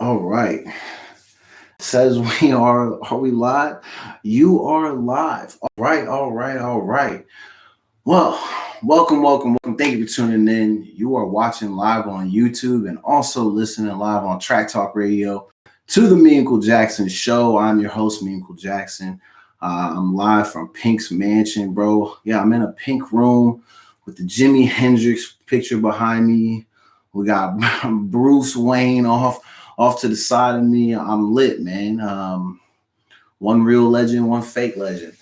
All right. Says are we live? You are live. All right. Well, welcome. Thank you for tuning in. You are watching live on YouTube and also listening live on Track Talk Radio to the Memechel Jackson Show. I'm your host, Memechel Jackson. I'm live from Pink's Mansion, bro. Yeah, I'm in a pink room with the Jimi Hendrix picture behind me. We got Bruce Wayne off to the side of me. I'm lit, man. One real legend, one fake legend.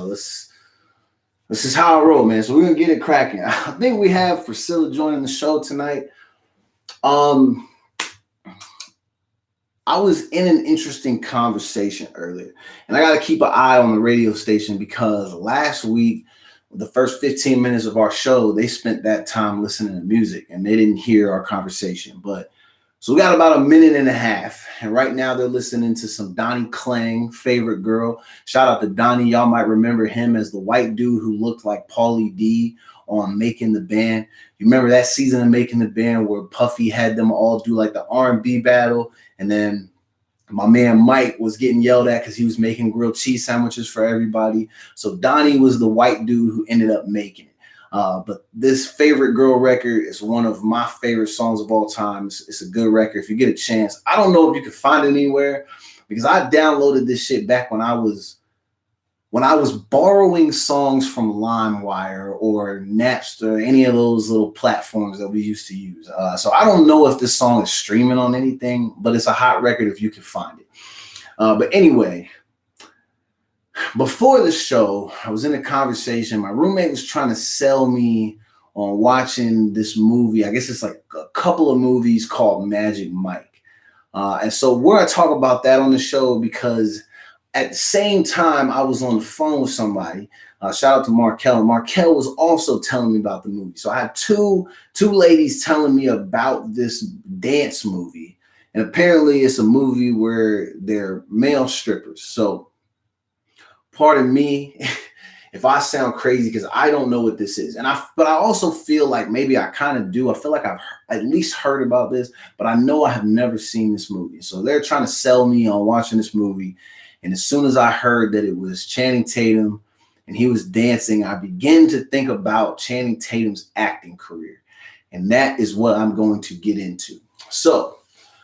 This is how I roll, man. So we're gonna get it cracking. I think we have Priscilla joining the show tonight. I was in an interesting conversation earlier, and I got to keep an eye on the radio station because last week, the first 15 minutes of our show, they spent that time listening to music and they didn't hear our conversation. But so we got about a minute and a half, and right now they're listening to some Donnie Klang, Favorite Girl. Shout out to Donnie. Y'all might remember him as the white dude who looked like Pauly D on Making the Band. You remember that season of Making the Band where Puffy had them all do like the R&B battle, and then my man Mike was getting yelled at because he was making grilled cheese sandwiches for everybody. So Donnie was the white dude who ended up making it. But this Favorite Girl record is one of my favorite songs of all time. It's a good record. If you get a chance, I don't know if you can find it anywhere because I downloaded this shit back when I was borrowing songs from LimeWire or Napster, any of those little platforms that we used to use. So I don't know if this song is streaming on anything, but it's a hot record if you can find it. But anyway, before the show, I was in a conversation. My roommate was trying to sell me on watching this movie. I guess it's like a couple of movies called Magic Mike. And so we're going to talk about that on the show because at the same time I was on the phone with somebody. Shout out to Markel. Markel was also telling me about the movie. So I had two ladies telling me about this dance movie. And apparently it's a movie where they're male strippers. So pardon me if I sound crazy because I don't know what this is. But I also feel like maybe I kind of do. I feel like I've at least heard about this, but I know I have never seen this movie. So they're trying to sell me on watching this movie. And as soon as I heard that it was Channing Tatum and he was dancing, I began to think about Channing Tatum's acting career. And that is what I'm going to get into. So,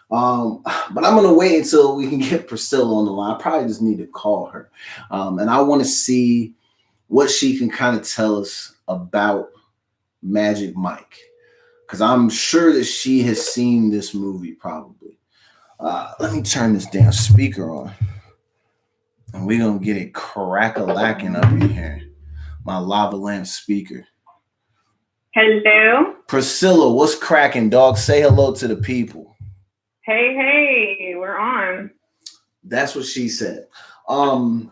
but I'm going to wait until we can get Priscilla on the line. I probably just need to call her. And I want to see what she can kind of tell us about Magic Mike. Because I'm sure that she has seen this movie probably. Let me turn this damn speaker on. And we're going to get it crack-a-lacking up in here. My lava lamp speaker. Hello. Priscilla, what's cracking, dog? Say hello to the people. Hey, we're on. That's what she said. So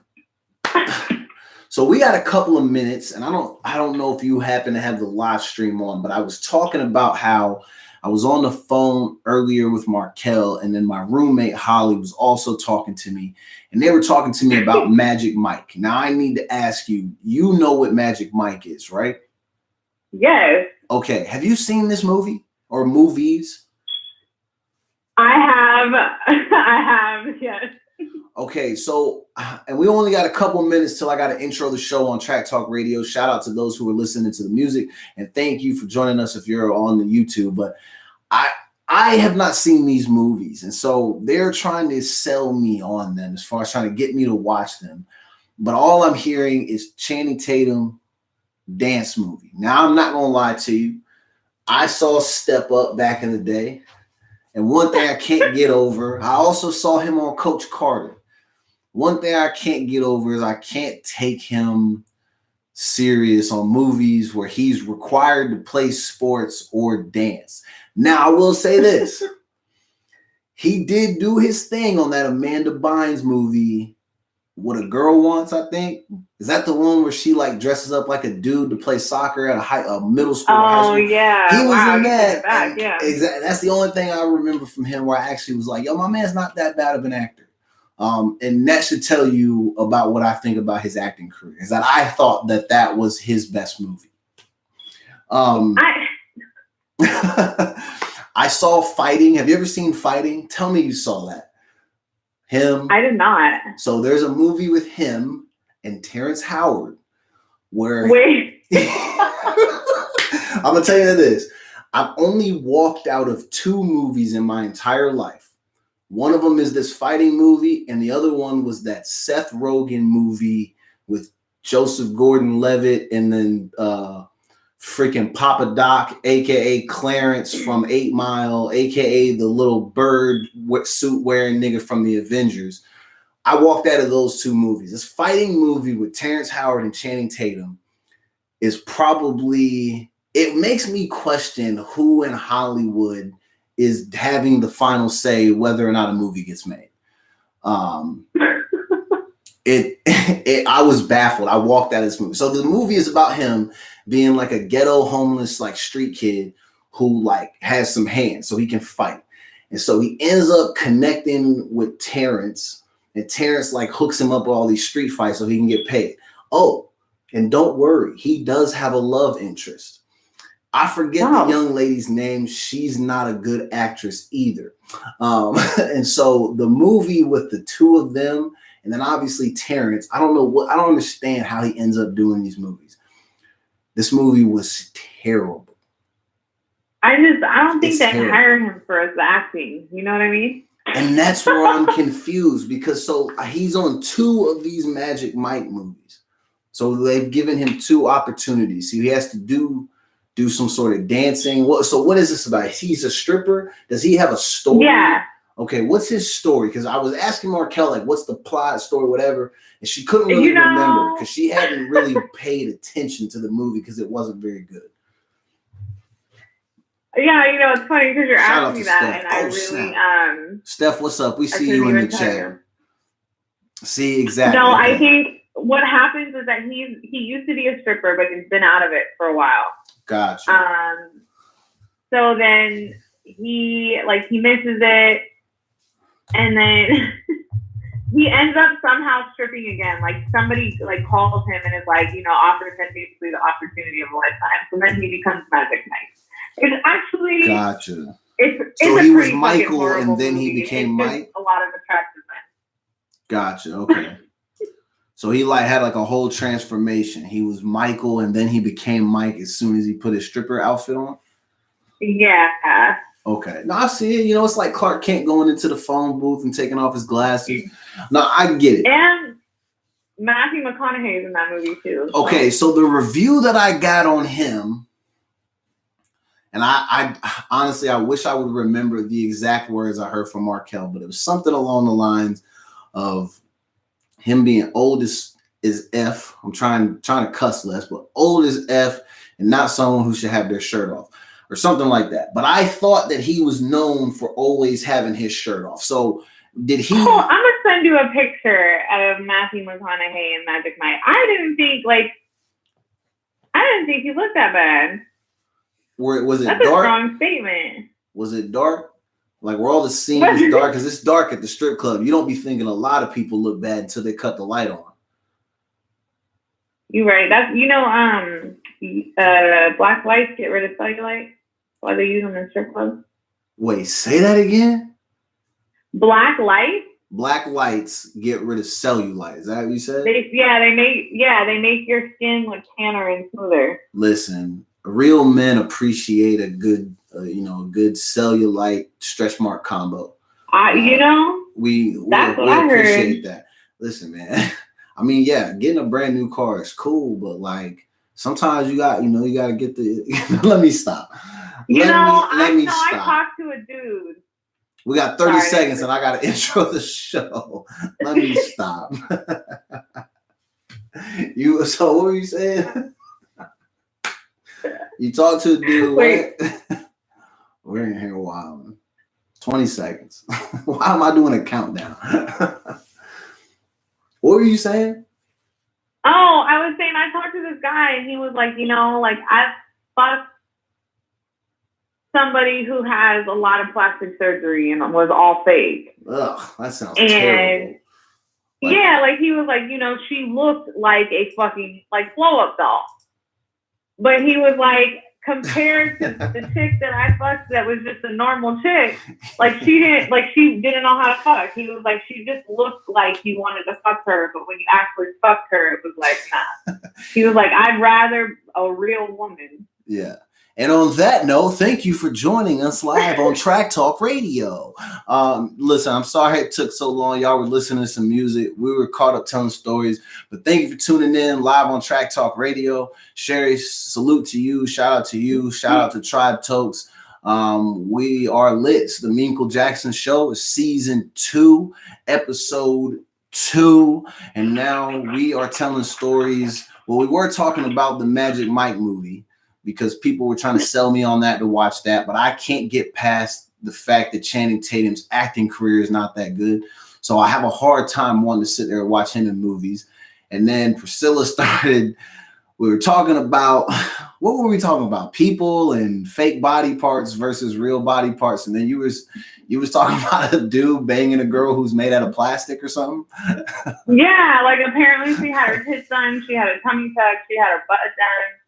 we got a couple of minutes, and I don't know if you happen to have the live stream on, but I was talking about how I was on the phone earlier with Markel, and then my roommate Holly was also talking to me, and they were talking to me about Magic Mike. Now I need to ask you, you know what Magic Mike is, right? Yes. Okay. Have you seen this movie or movies? I have, yes. Okay, so, and we only got a couple minutes till I got to intro the show on Track Talk Radio. Shout out to those who are listening to the music, and thank you for joining us if you're on the YouTube. But I have not seen these movies, and so they're trying to sell me on them as far as trying to get me to watch them. But all I'm hearing is Channing Tatum dance movie. Now, I'm not going to lie to you. I saw Step Up back in the day. And one thing I can't get over, I also saw him on Coach Carter. One thing I can't get over is I can't take him serious on movies where he's required to play sports or dance. Now, I will say this. He did do his thing on that Amanda Bynes movie, What a Girl Wants, I think. Is that the one where she like dresses up like a dude to play soccer at a middle school? Oh, high school? Yeah. He was in that. Back, yeah. Exactly. That's the only thing I remember from him where I actually was like, yo, my man's not that bad of an actor. And that should tell you about what I think about his acting career, is that I thought that was his best movie. I saw Fighting. Have you ever seen Fighting? Tell me you saw that. Him. I did not. So there's a movie with him and Terrence Howard where Wait. I'm gonna tell you this. I've only walked out of 2 movies in my entire life. One of them is this fighting movie, and the other one was that Seth Rogen movie with Joseph Gordon-Levitt and then freaking Papa Doc, aka Clarence from 8 Mile, aka the little bird suit wearing nigga from the Avengers. I walked out of those 2 movies. This fighting movie with Terrence Howard and Channing Tatum is probably, it makes me question who in Hollywood is having the final say whether or not a movie gets made. I was baffled. I walked out of this movie. So the movie is about him being like a ghetto homeless like street kid who like has some hands so he can fight. And so he ends up connecting with Terrence, and Terrence like hooks him up with all these street fights so he can get paid. Oh, and don't worry, he does have a love interest. I forget the young lady's name. She's not a good actress either. And so the movie with the 2 of them, and then obviously Terrence, I don't understand how he ends up doing these movies. This movie was terrible. I don't think they hire him for his acting. You know what I mean? And that's where I'm confused, because so he's on 2 of these Magic Mike movies. So they've given him 2 opportunities. So he has to do some sort of dancing. So what is this about? He's a stripper. Does he have a story? Yeah. Okay, what's his story? Because I was asking Markel, like, what's the plot, story, whatever, and she couldn't really remember because she hadn't really paid attention to the movie because it wasn't very good. Yeah, it's funny because you're asking me that, and I really Steph, what's up? We see you in the chat. See, exactly. No, I think what happens is that he used to be a stripper, but he's been out of it for a while. Gotcha. So then he misses it, and then he ends up somehow stripping again. Like somebody like calls him and is like, offers him basically the opportunity of a lifetime. So then he becomes Magic Mike. It's actually gotcha. So he was Michael and then he became Mike. A lot of attractiveness. Gotcha. Okay. So he like had like a whole transformation. He was Michael and then he became Mike as soon as he put his stripper outfit on. Yeah. Okay. No, I see it. It's like Clark Kent going into the phone booth and taking off his glasses. No, I get it. And Matthew McConaughey's in that movie too. Okay, so the review that I got on him, and I honestly, I wish I would remember the exact words I heard from Markel, but it was something along the lines of him being old as F. I'm trying to cuss less, but old as F and not someone who should have their shirt off or something like that. But I thought that he was known for always having his shirt off. So did he? Oh, I'm going to send you a picture of Matthew McConaughey and Magic Mike. I didn't think he looked that bad. Was it That's dark? A strong statement. Was it dark? Like where all the scenes is dark? Because it's dark at the strip club. You don't be thinking a lot of people look bad until they cut the light on. You're right. That's black lights get rid of cellulite. Why they use them in strip clubs? Wait, say that again. Black lights. Black lights get rid of cellulite. Is that what you said? They make your skin look tanner and smoother. Listen, real men appreciate a good, good cellulite stretch mark combo. We appreciate that. Listen, man. I mean, yeah, getting a brand new car is cool, but like sometimes you got to get the. Let me stop. I talked to a dude. We got 30 seconds and I got to intro the show. Let me stop. So what were you saying? You talked to a dude. Wait. We're in here a while. 20 seconds. Why am I doing a countdown? What were you saying? Oh, I was saying I talked to this guy and he was like, I fucked somebody who has a lot of plastic surgery and was all fake. Ugh, that sounds terrible. He was like, she looked like a fucking like blow up doll. But he was like, compared to the chick that I fucked that was just a normal chick. Like she didn't know how to fuck. He was like, she just looked like he wanted to fuck her, but when you actually fucked her, it was like, nah. He was like, I'd rather a real woman. Yeah. And on that note, thank you for joining us live on Track Talk Radio. Listen, I'm sorry it took so long. Y'all were listening to some music. We were caught up telling stories. But thank you for tuning in live on Track Talk Radio. Sherry, salute to you. Shout out to you. Shout out to Tribe Tokes. We are lit. It's the Memechel Jackson Show. It's season 2, episode 2. And now we are telling stories. Well, we were talking about the Magic Mike movie, because people were trying to sell me on that to watch that. But I can't get past the fact that Channing Tatum's acting career is not that good. So I have a hard time wanting to sit there and watch him in movies. And then Priscilla started, we were talking about, what were we talking about? People and fake body parts versus real body parts. And then you was talking about a dude banging a girl who's made out of plastic or something. Yeah, like apparently she had her tits done, she had a tummy tuck, she had her butt done.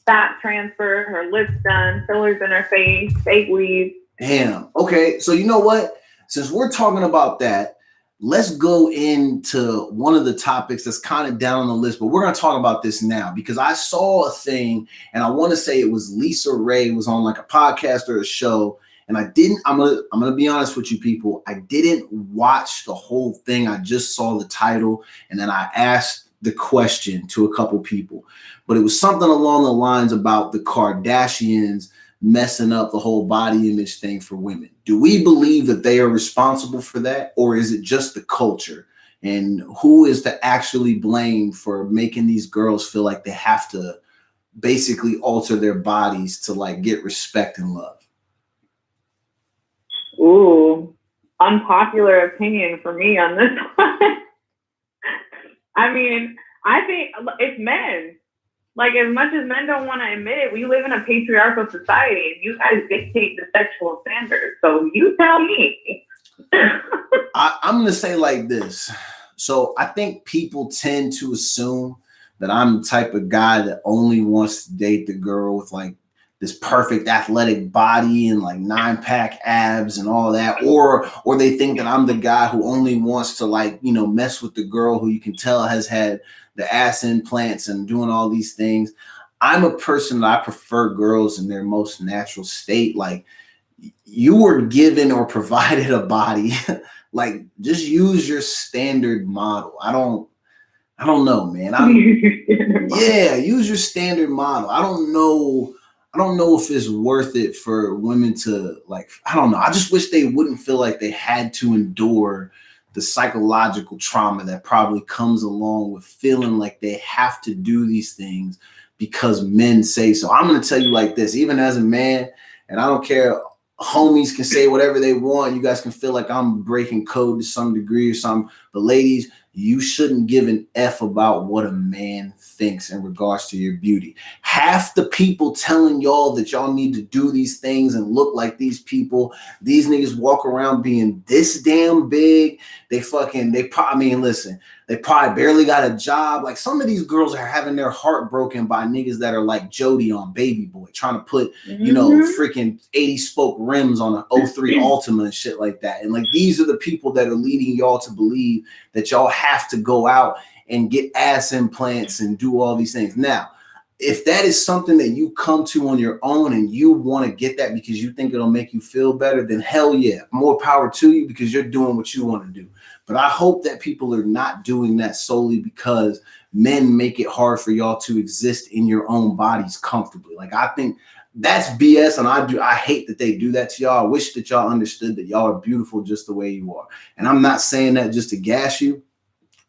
Fat transfer, her lips done, fillers in her face, fake weave. Damn. Okay, so you know what? Since we're talking about that, let's go into one of the topics that's kind of down on the list, but we're going to talk about this now because I saw a thing, and I want to say it was Lisa Ray was on like a podcast or a show, and I'm gonna be honest with you people, I didn't watch the whole thing. I just saw the title, and then I asked the question to a couple people, but it was something along the lines about the Kardashians messing up the whole body image thing for women. Do we believe that they are responsible for that, or is it just the culture? And who is to actually blame for making these girls feel like they have to basically alter their bodies to like get respect and love? Ooh, unpopular opinion for me on this one. I mean, I think it's men. Like, as much as men don't want to admit it, we live in a patriarchal society, and you guys dictate the sexual standards. So you tell me. I'm going to say like this. So I think people tend to assume that I'm the type of guy that only wants to date the girl with like this perfect athletic body and like 9-pack abs and all that, or they think that I'm the guy who only wants to like, you know, mess with the girl who you can tell has had the ass implants and doing all these things. I'm a person that I prefer girls in their most natural state. Like, you were given or provided a body, like just use your standard model. I don't know, man. Yeah, use your standard model. I don't know if it's worth it for women to like, I don't know. I just wish they wouldn't feel like they had to endure the psychological trauma that probably comes along with feeling like they have to do these things because men say so. I'm going to tell you like this, even as a man, and I don't care, homies can say whatever they want. You guys can feel like I'm breaking code to some degree or something, but ladies, you shouldn't give an F about what a man thinks in regards to your beauty. Half the people telling y'all that y'all need to do these things and look like these people, these niggas walk around being this damn big. They probably barely got a job. Like, some of these girls are having their heart broken by niggas that are like Jody on Baby Boy, trying to put, you know, freaking 80-spoke rims on an 03 Altima and shit like that. And like, these are the people that are leading y'all to believe that y'all have to go out and get ass implants and do all these things. Now, if that is something that you come to on your own and you want to get that because you think it'll make you feel better, then hell yeah, more power to you, because you're doing what you want to do. But I hope that people are not doing that solely because men make it hard for y'all to exist in your own bodies comfortably. Like, I think that's BS, and I hate that they do that to y'all. I wish that y'all understood that y'all are beautiful just the way you are. And I'm not saying that just to gas you.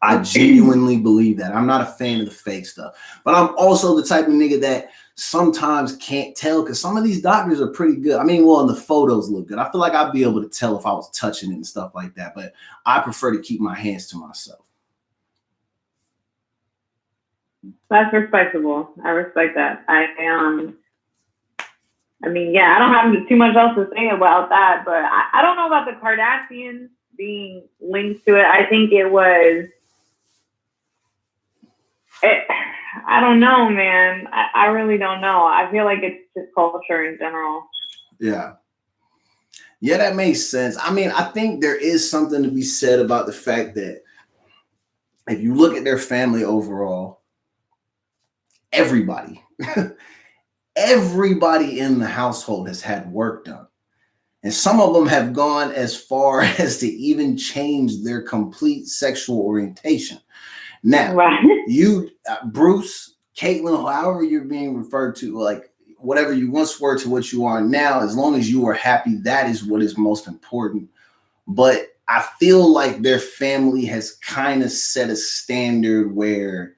I genuinely believe that. I'm not a fan of the fake stuff. But I'm also the type of nigga that sometimes can't tell, because some of these doctors are pretty good. I mean, well, and the photos look good. I feel like I'd be able to tell if I was touching it and stuff like that. But I prefer to keep my hands to myself. That's respectable. I respect that. I mean, yeah, I don't have too much else to say about that, but I don't know about the Kardashians being linked to it. I think it was, I don't know, man. I really don't know. I feel like it's just culture in general. Yeah. Yeah, that makes sense. I mean, I think there is something to be said about the fact that if you look at their family overall, everybody, everybody in the household has had work done. And some of them have gone as far as to even change their complete sexual orientation. Now, Right. you, Bruce, Caitlin, however you're being referred to, like whatever you once were to what you are now, as long as you are happy, that is what is most important. But I feel like their family has kind of set a standard where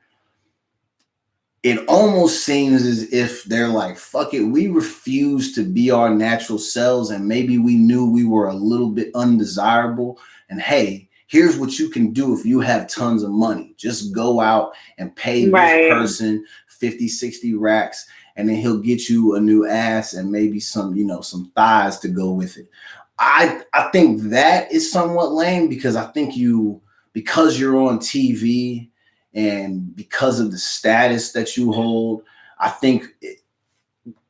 it almost seems as if they're like, fuck it, we refuse to be our natural selves. And maybe we knew we were a little bit undesirable. And hey, here's what you can do if you have tons of money. Just go out and pay this person 50, 60 racks, and then he'll get you a new ass and maybe some, some thighs to go with it. I think that is somewhat lame because I think because you're on TV and because of the status that you hold, I think,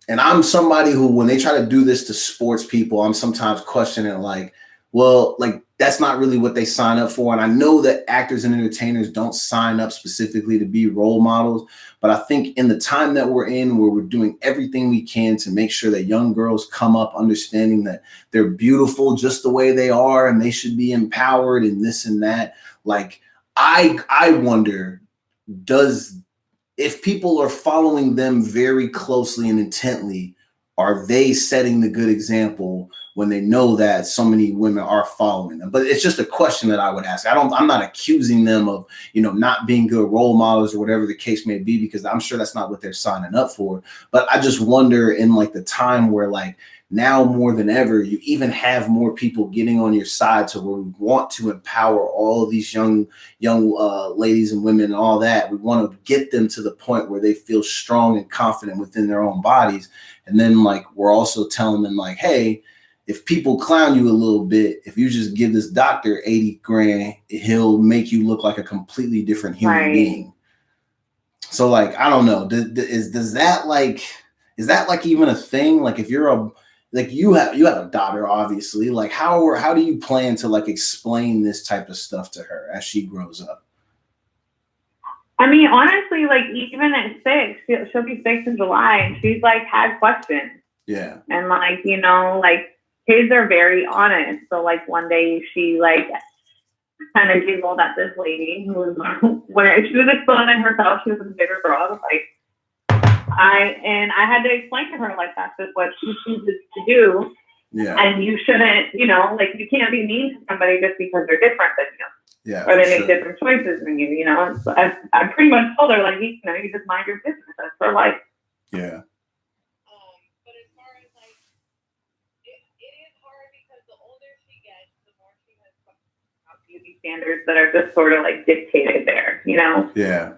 and I'm somebody who, when they try to do this to sports people, I'm sometimes questioning like, well, like that's not really what they sign up for. And I know that actors and entertainers don't sign up specifically to be role models, but I think in the time that we're in, where we're doing everything we can to make sure that young girls come up understanding that they're beautiful just the way they are and they should be empowered and this and that, like, I wonder, if people are following them very closely and intently, are they setting the good example when they know that so many women are following them? But it's just a question that I would ask. I'm not accusing them of, not being good role models or whatever the case may be, because I'm sure that's not what they're signing up for. But I just wonder, in like the time where like now more than ever, you even have more people getting on your side to where we want to empower all of these young ladies and women and all that. We want to get them to the point where they feel strong and confident within their own bodies. And then like, we're also telling them like, hey, if people clown you a little bit, if you just give this doctor 80 grand, he'll make you look like a completely different human being. So like, I don't know. Is that like even a thing? Like if you're you have a daughter, obviously, like how do you plan to like explain this type of stuff to her as she grows up? I mean, honestly, like even at 6, she'll be 6 in July, and she's like had questions. Yeah. And like, like kids are very honest. So like one day she like kind of giggled at this lady who was when she was explaining herself, she was a bigger girl. I was like, I had to explain to her like that's just what she chooses to do. Yeah. And you shouldn't, like you can't be mean to somebody just because they're different than you. Yeah. Or they make different choices than you, So I pretty much told her like, you just mind your business. That's her life. Yeah. But as far as like, it is hard because the older she gets, the more she has beauty standards that are just sort of like dictated there, Yeah.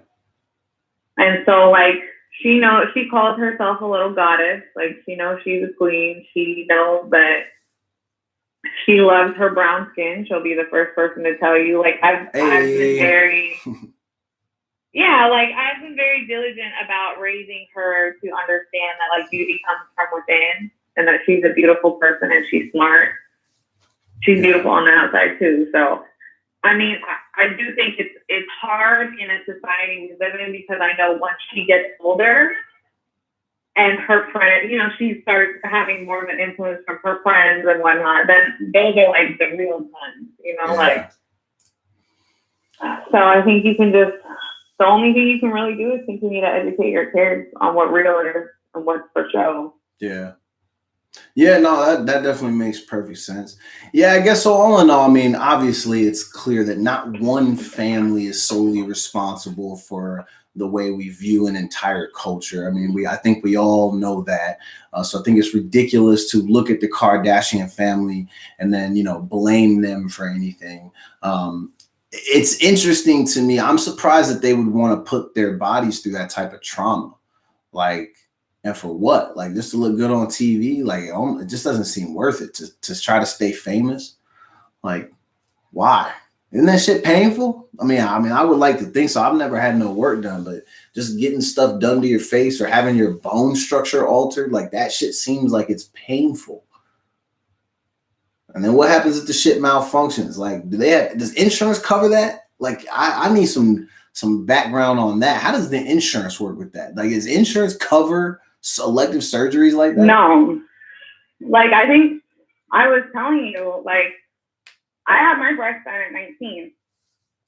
And so like, she calls herself a little goddess. Like she knows she's a queen. She knows that she loves her brown skin. She'll be the first person to tell you. Like I've been very, I've been very diligent about raising her to understand that like beauty comes from within, and that she's a beautiful person and she's smart. She's beautiful on the outside too. So, I mean, I do think it's hard in a society we live in, because I know once she gets older and her friends, she starts having more of an influence from her friends and whatnot, then those are like the real ones, so I think the only thing you can really do is continue to educate your kids on what real is and what's for show. Yeah. Yeah, no, that definitely makes perfect sense. Yeah, I guess so. All in all, I mean, obviously it's clear that not one family is solely responsible for the way we view an entire culture. I mean, I think we all know that. So I think it's ridiculous to look at the Kardashian family and then, blame them for anything. It's interesting to me. I'm surprised that they would want to put their bodies through that type of trauma. Like, and for what? Like just to look good on TV? Like it just doesn't seem worth it to try to stay famous. Like, why? Isn't that shit painful? I would like to think so. I've never had no work done, but just getting stuff done to your face or having your bone structure altered, like that shit seems like it's painful. And then what happens if the shit malfunctions? Like, does insurance cover that? Like, I need some background on that. How does the insurance work with that? Like, does insurance cover elective surgeries like that? No. Like, I think I was telling you, like, I had my breast done at 19.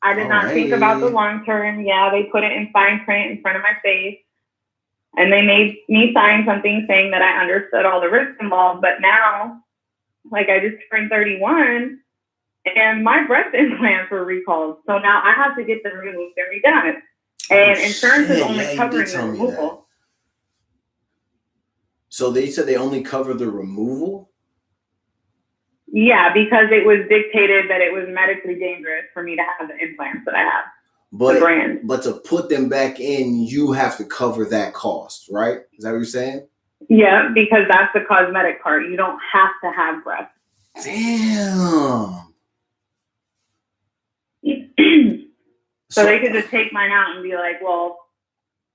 I did not think about the long term. Yeah, they put it in fine print in front of my face. And they made me sign something saying that I understood all the risks involved. But now, like, I just turned 31 and my breast implants were recalled. So now I have to get them removed and redone. And insurance is only covering the removal. So they said they only cover the removal? Yeah, because it was dictated that it was medically dangerous for me to have the implants that I have. But to put them back in, you have to cover that cost, right? Is that what you're saying? Yeah, because that's the cosmetic part. You don't have to have breasts. Damn. So they could just take mine out and be like, well,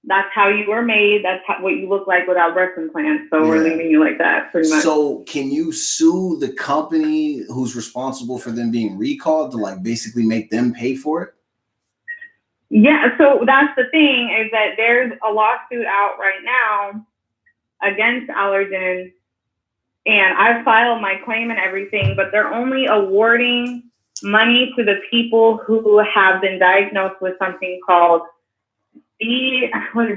that's how you were made. That's what you look like without breast implants. So we're leaving you like that, pretty much. So can you sue the company who's responsible for them being recalled to like basically make them pay for it? Yeah, so that's the thing, is that there's a lawsuit out right now against Allergen, and I've filed my claim and everything, but they're only awarding money to the people who have been diagnosed with something called BIACLLA.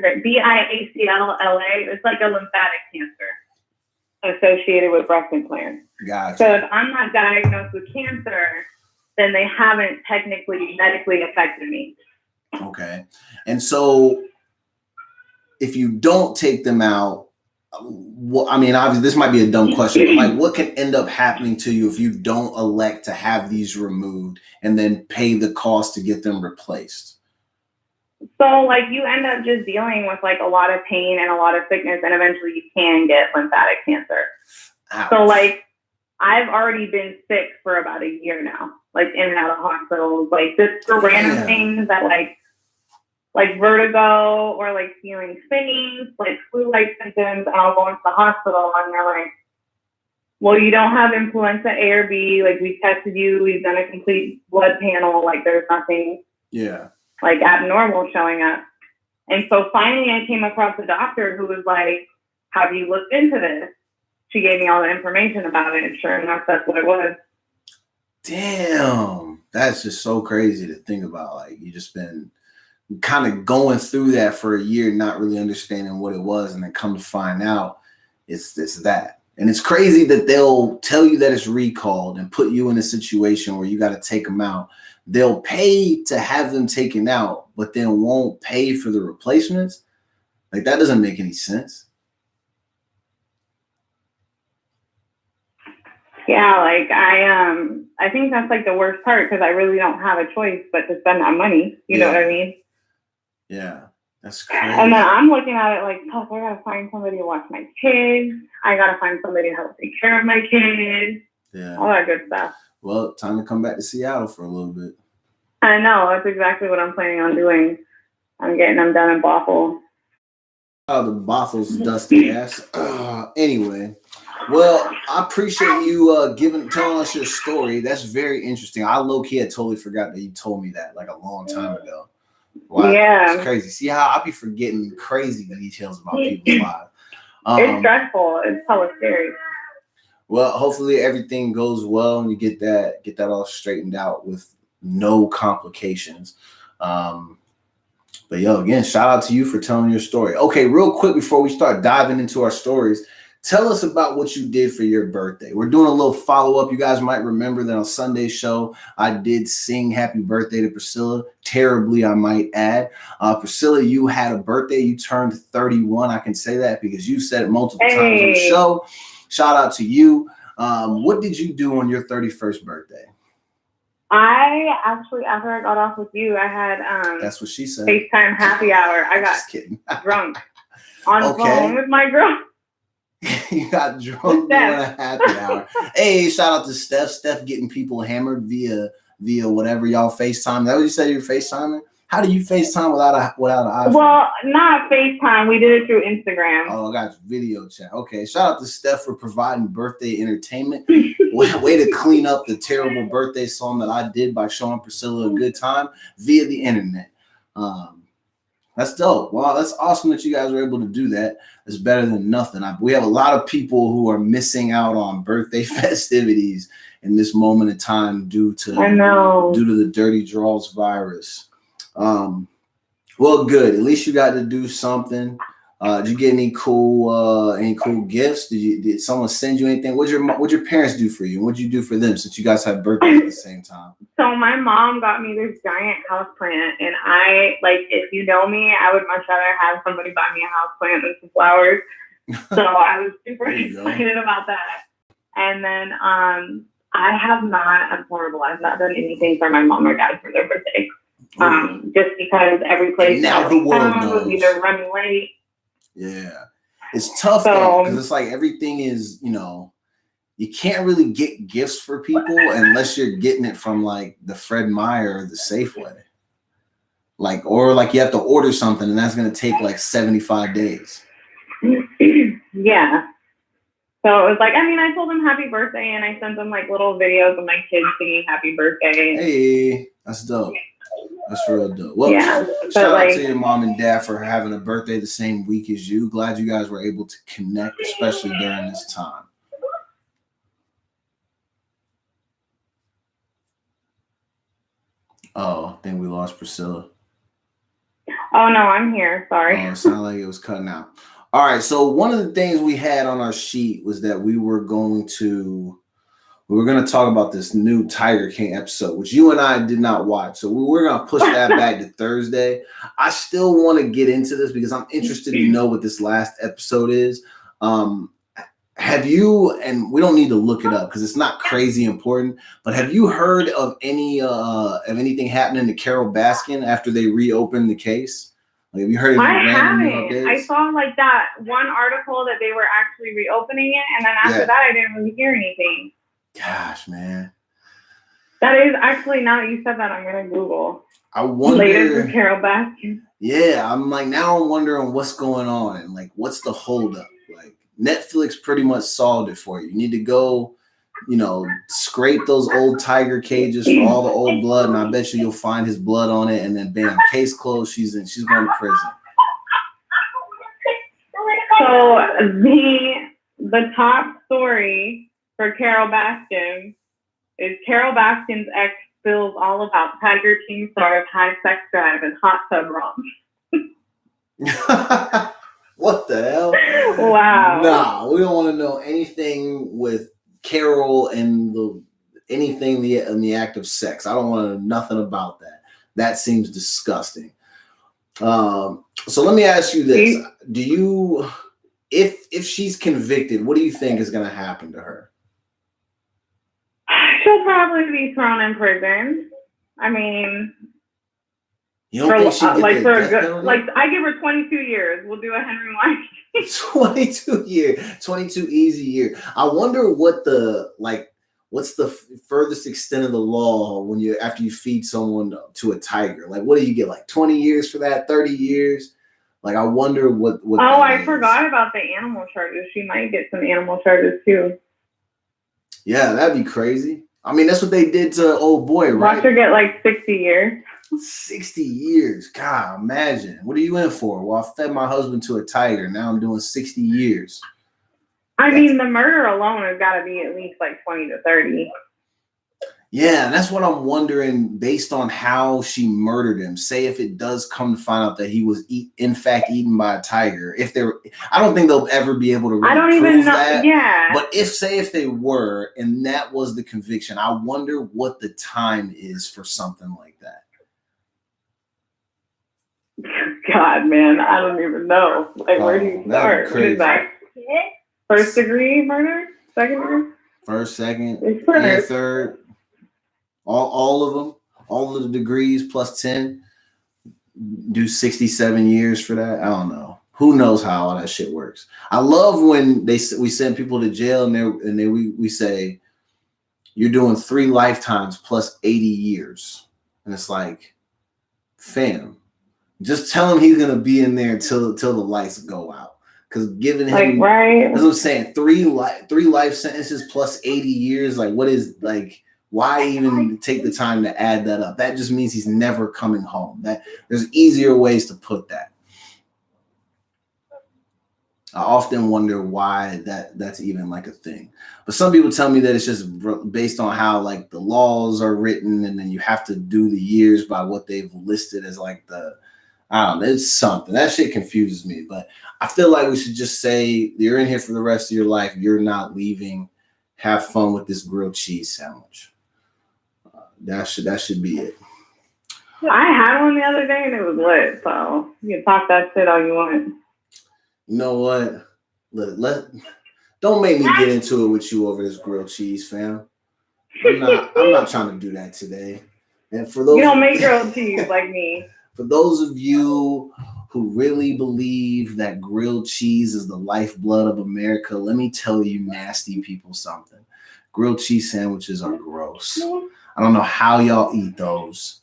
It's like a lymphatic cancer associated with breast implants. Gotcha. So if I'm not diagnosed with cancer, then they haven't technically medically affected me. Okay. And so if you don't take them out, well, I mean, obviously this might be a dumb question, but like what can end up happening to you if you don't elect to have these removed and then pay the cost to get them replaced? So like you end up just dealing with like a lot of pain and a lot of sickness, and eventually you can get lymphatic cancer. Ouch. So like I've already been sick for about a year now, like in and out of hospitals, like just for random things that like vertigo or like feeling faint, like flu-like symptoms, and I'll go into the hospital and they're like, well, you don't have influenza A or B, like we tested you, we've done a complete blood panel, like there's nothing like abnormal showing up. And so finally I came across a doctor who was like, have you looked into this? She gave me all the information about it, and sure enough, that's what it was. Damn, that's just so crazy to think about. Like you just been kind of going through that for a year, not really understanding what it was, and then come to find out it's that. And it's crazy that they'll tell you that it's recalled and put you in a situation where you got to take them out. They'll pay to have them taken out, but then won't pay for the replacements. Like that doesn't make any sense. Yeah, like I think that's like the worst part, because I really don't have a choice but to spend that money. You know what I mean? Yeah, that's crazy. And then I'm looking at it like, fuck, I gotta find somebody to watch my kids. I gotta find somebody to help take care of my kids. Yeah, all that good stuff. Well, time to come back to Seattle for a little bit. I know, that's exactly what I'm planning on doing. I'm getting them done in Bothell. Oh, the Bothel's dusty ass. Anyway. Well, I appreciate you telling us your story. That's very interesting. I low-key had totally forgot that you told me that like a long time ago. Wow, yeah, it's crazy. See how I be forgetting crazy details about people's lives. It's stressful. It's hella scary. Well, hopefully everything goes well and you get that all straightened out with no complications. But yo, again, shout out to you for telling your story. Okay, real quick before we start diving into our stories, tell us about what you did for your birthday. We're doing a little follow-up. You guys might remember that on Sunday's show, I did sing happy birthday to Priscilla. Terribly, I might add. Priscilla, you had a birthday. You turned 31. I can say that because you said it multiple times on the show. Shout out to you. What did you do on your 31st birthday? I actually, after I got off with you, I had that's what she said. FaceTime happy hour. I got drunk on the phone with my girl. You got drunk during a happy hour. Hey, shout out to Steph. Steph getting people hammered via via whatever y'all FaceTime. Is that what you said you're FaceTiming? How do you FaceTime without an iPhone? Well, not FaceTime. We did it through Instagram. Oh, I got you. Video chat. Okay. Shout out to Steph for providing birthday entertainment. Way to clean up the terrible birthday song that I did by showing Priscilla a good time via the internet. That's dope. Wow, that's awesome that you guys were able to do that. It's better than nothing. We have a lot of people who are missing out on birthday festivities in this moment in time due to the dirty draws virus. Well, good. At least you got to do something. Did you get any cool gifts? Did someone send you anything? What'd your parents do for you? What'd you do for them since you guys had birthdays at the same time? So my mom got me this giant house plant, and I, like, if you know me, I would much rather have somebody buy me a house plant than some flowers. So I was super excited about that. And then I have not, I'm horrible. I've not done anything for my mom or dad for their birthday. Just because every place now the world knows. Either running late. Yeah, it's tough though, because it's like everything is, you can't really get gifts for people unless you're getting it from like the Fred Meyer or the Safeway, or you have to order something and that's gonna take like 75 days. Yeah. So it was like, I told them happy birthday and I sent them like little videos of my kids singing happy birthday. Hey, that's dope. That's real dope. Well, yeah, shout out to your mom and dad for having a birthday the same week as you. Glad you guys were able to connect, especially during this time. Oh, I think we lost Priscilla. Oh, no, I'm here. Sorry. Oh, it sounded like it was cutting out. All right. So one of the things we had on our sheet was that we were going to talk about this new Tiger King episode, which you and I did not watch. So we're going to push that back to Thursday. I still want to get into this because I'm interested to know what this last episode is. Have you, and we don't need to look it up because it's not crazy important, but have you heard of anything happening to Carol Baskin after they reopened the case? Like, have you heard any random new updates? I saw like that one article that they were actually reopening it, and then after that, I didn't really hear anything. Gosh, man. That is actually, now that you said that, I'm going to Google. I wonder. Later for Carol Baskin. Yeah, I'm wondering what's going on and like what's the holdup. Like Netflix pretty much solved it for you. You need to go, scrape those old tiger cages for all the old blood, and I bet you'll find his blood on it, and then bam, case closed. She's going to prison. So the top story for Carol Baskin is Carol Baskin's ex spills all about Tiger King star's high sex drive and hot tub romp. What the hell? Wow. Nah, we don't want to know anything with Carol and anything in the act of sex. I don't want to know nothing about that. That seems disgusting. So let me ask you this: do you, if she's convicted, what do you think is going to happen to her? She'll probably be thrown in prison. You don't think she'd get the death penalty? Like, I give her 22 years. We'll do a Henry Weinstein. 22 easy year. I wonder what's the furthest extent of the law after you feed someone to a tiger? Like, what do you get? Like 20 years for that? 30 years? Like, I wonder what. Oh, I forgot about the animal charges. She might get some animal charges too. Yeah, that'd be crazy. That's what they did to old boy, right? Watch her get like 60 years. 60 years. God, imagine. What are you in for? Well, I fed my husband to a tiger. Now I'm doing 60 years. The murder alone has got to be at least like 20 to 30. Yeah, that's what I'm wondering based on how she murdered him. Say if it does come to find out that he was in fact eaten by a tiger. I don't think they'll ever be able to really prove that. Yeah. But if they were, and that was the conviction, I wonder what the time is for something like that. God, man, I don't even know. Like, where do you start? What is that? First degree murder? Second degree? First, second, and third. All of them, all of the degrees plus 10. Do 67 years for that. I don't know. Who knows how all that shit works? I love when we send people to jail and we say, you're doing 3 lifetimes plus 80 years. And it's like, fam, just tell him he's gonna be in there till the lights go out. Because giving him, like, right? That's what I'm saying. 3 life sentences plus 80 years. Like, what is like? Why even take the time to add that up? That just means he's never coming home. That there's easier ways to put that. I often wonder why that's even like a thing. But some people tell me that it's just based on how like the laws are written, and then you have to do the years by what they've listed as like the, I don't know, it's something. That shit confuses me. But I feel like we should just say you're in here for the rest of your life. You're not leaving. Have fun with this grilled cheese sandwich. That should be it. I had one the other day and it was lit. So you can talk that shit all you want. You know what? Don't make me get into it with you over this grilled cheese, fam. I'm not trying to do that today. And for those, you don't make grilled cheese like me. For those of you who really believe that grilled cheese is the lifeblood of America, let me tell you nasty people something. Grilled cheese sandwiches are gross. I don't know how y'all eat those.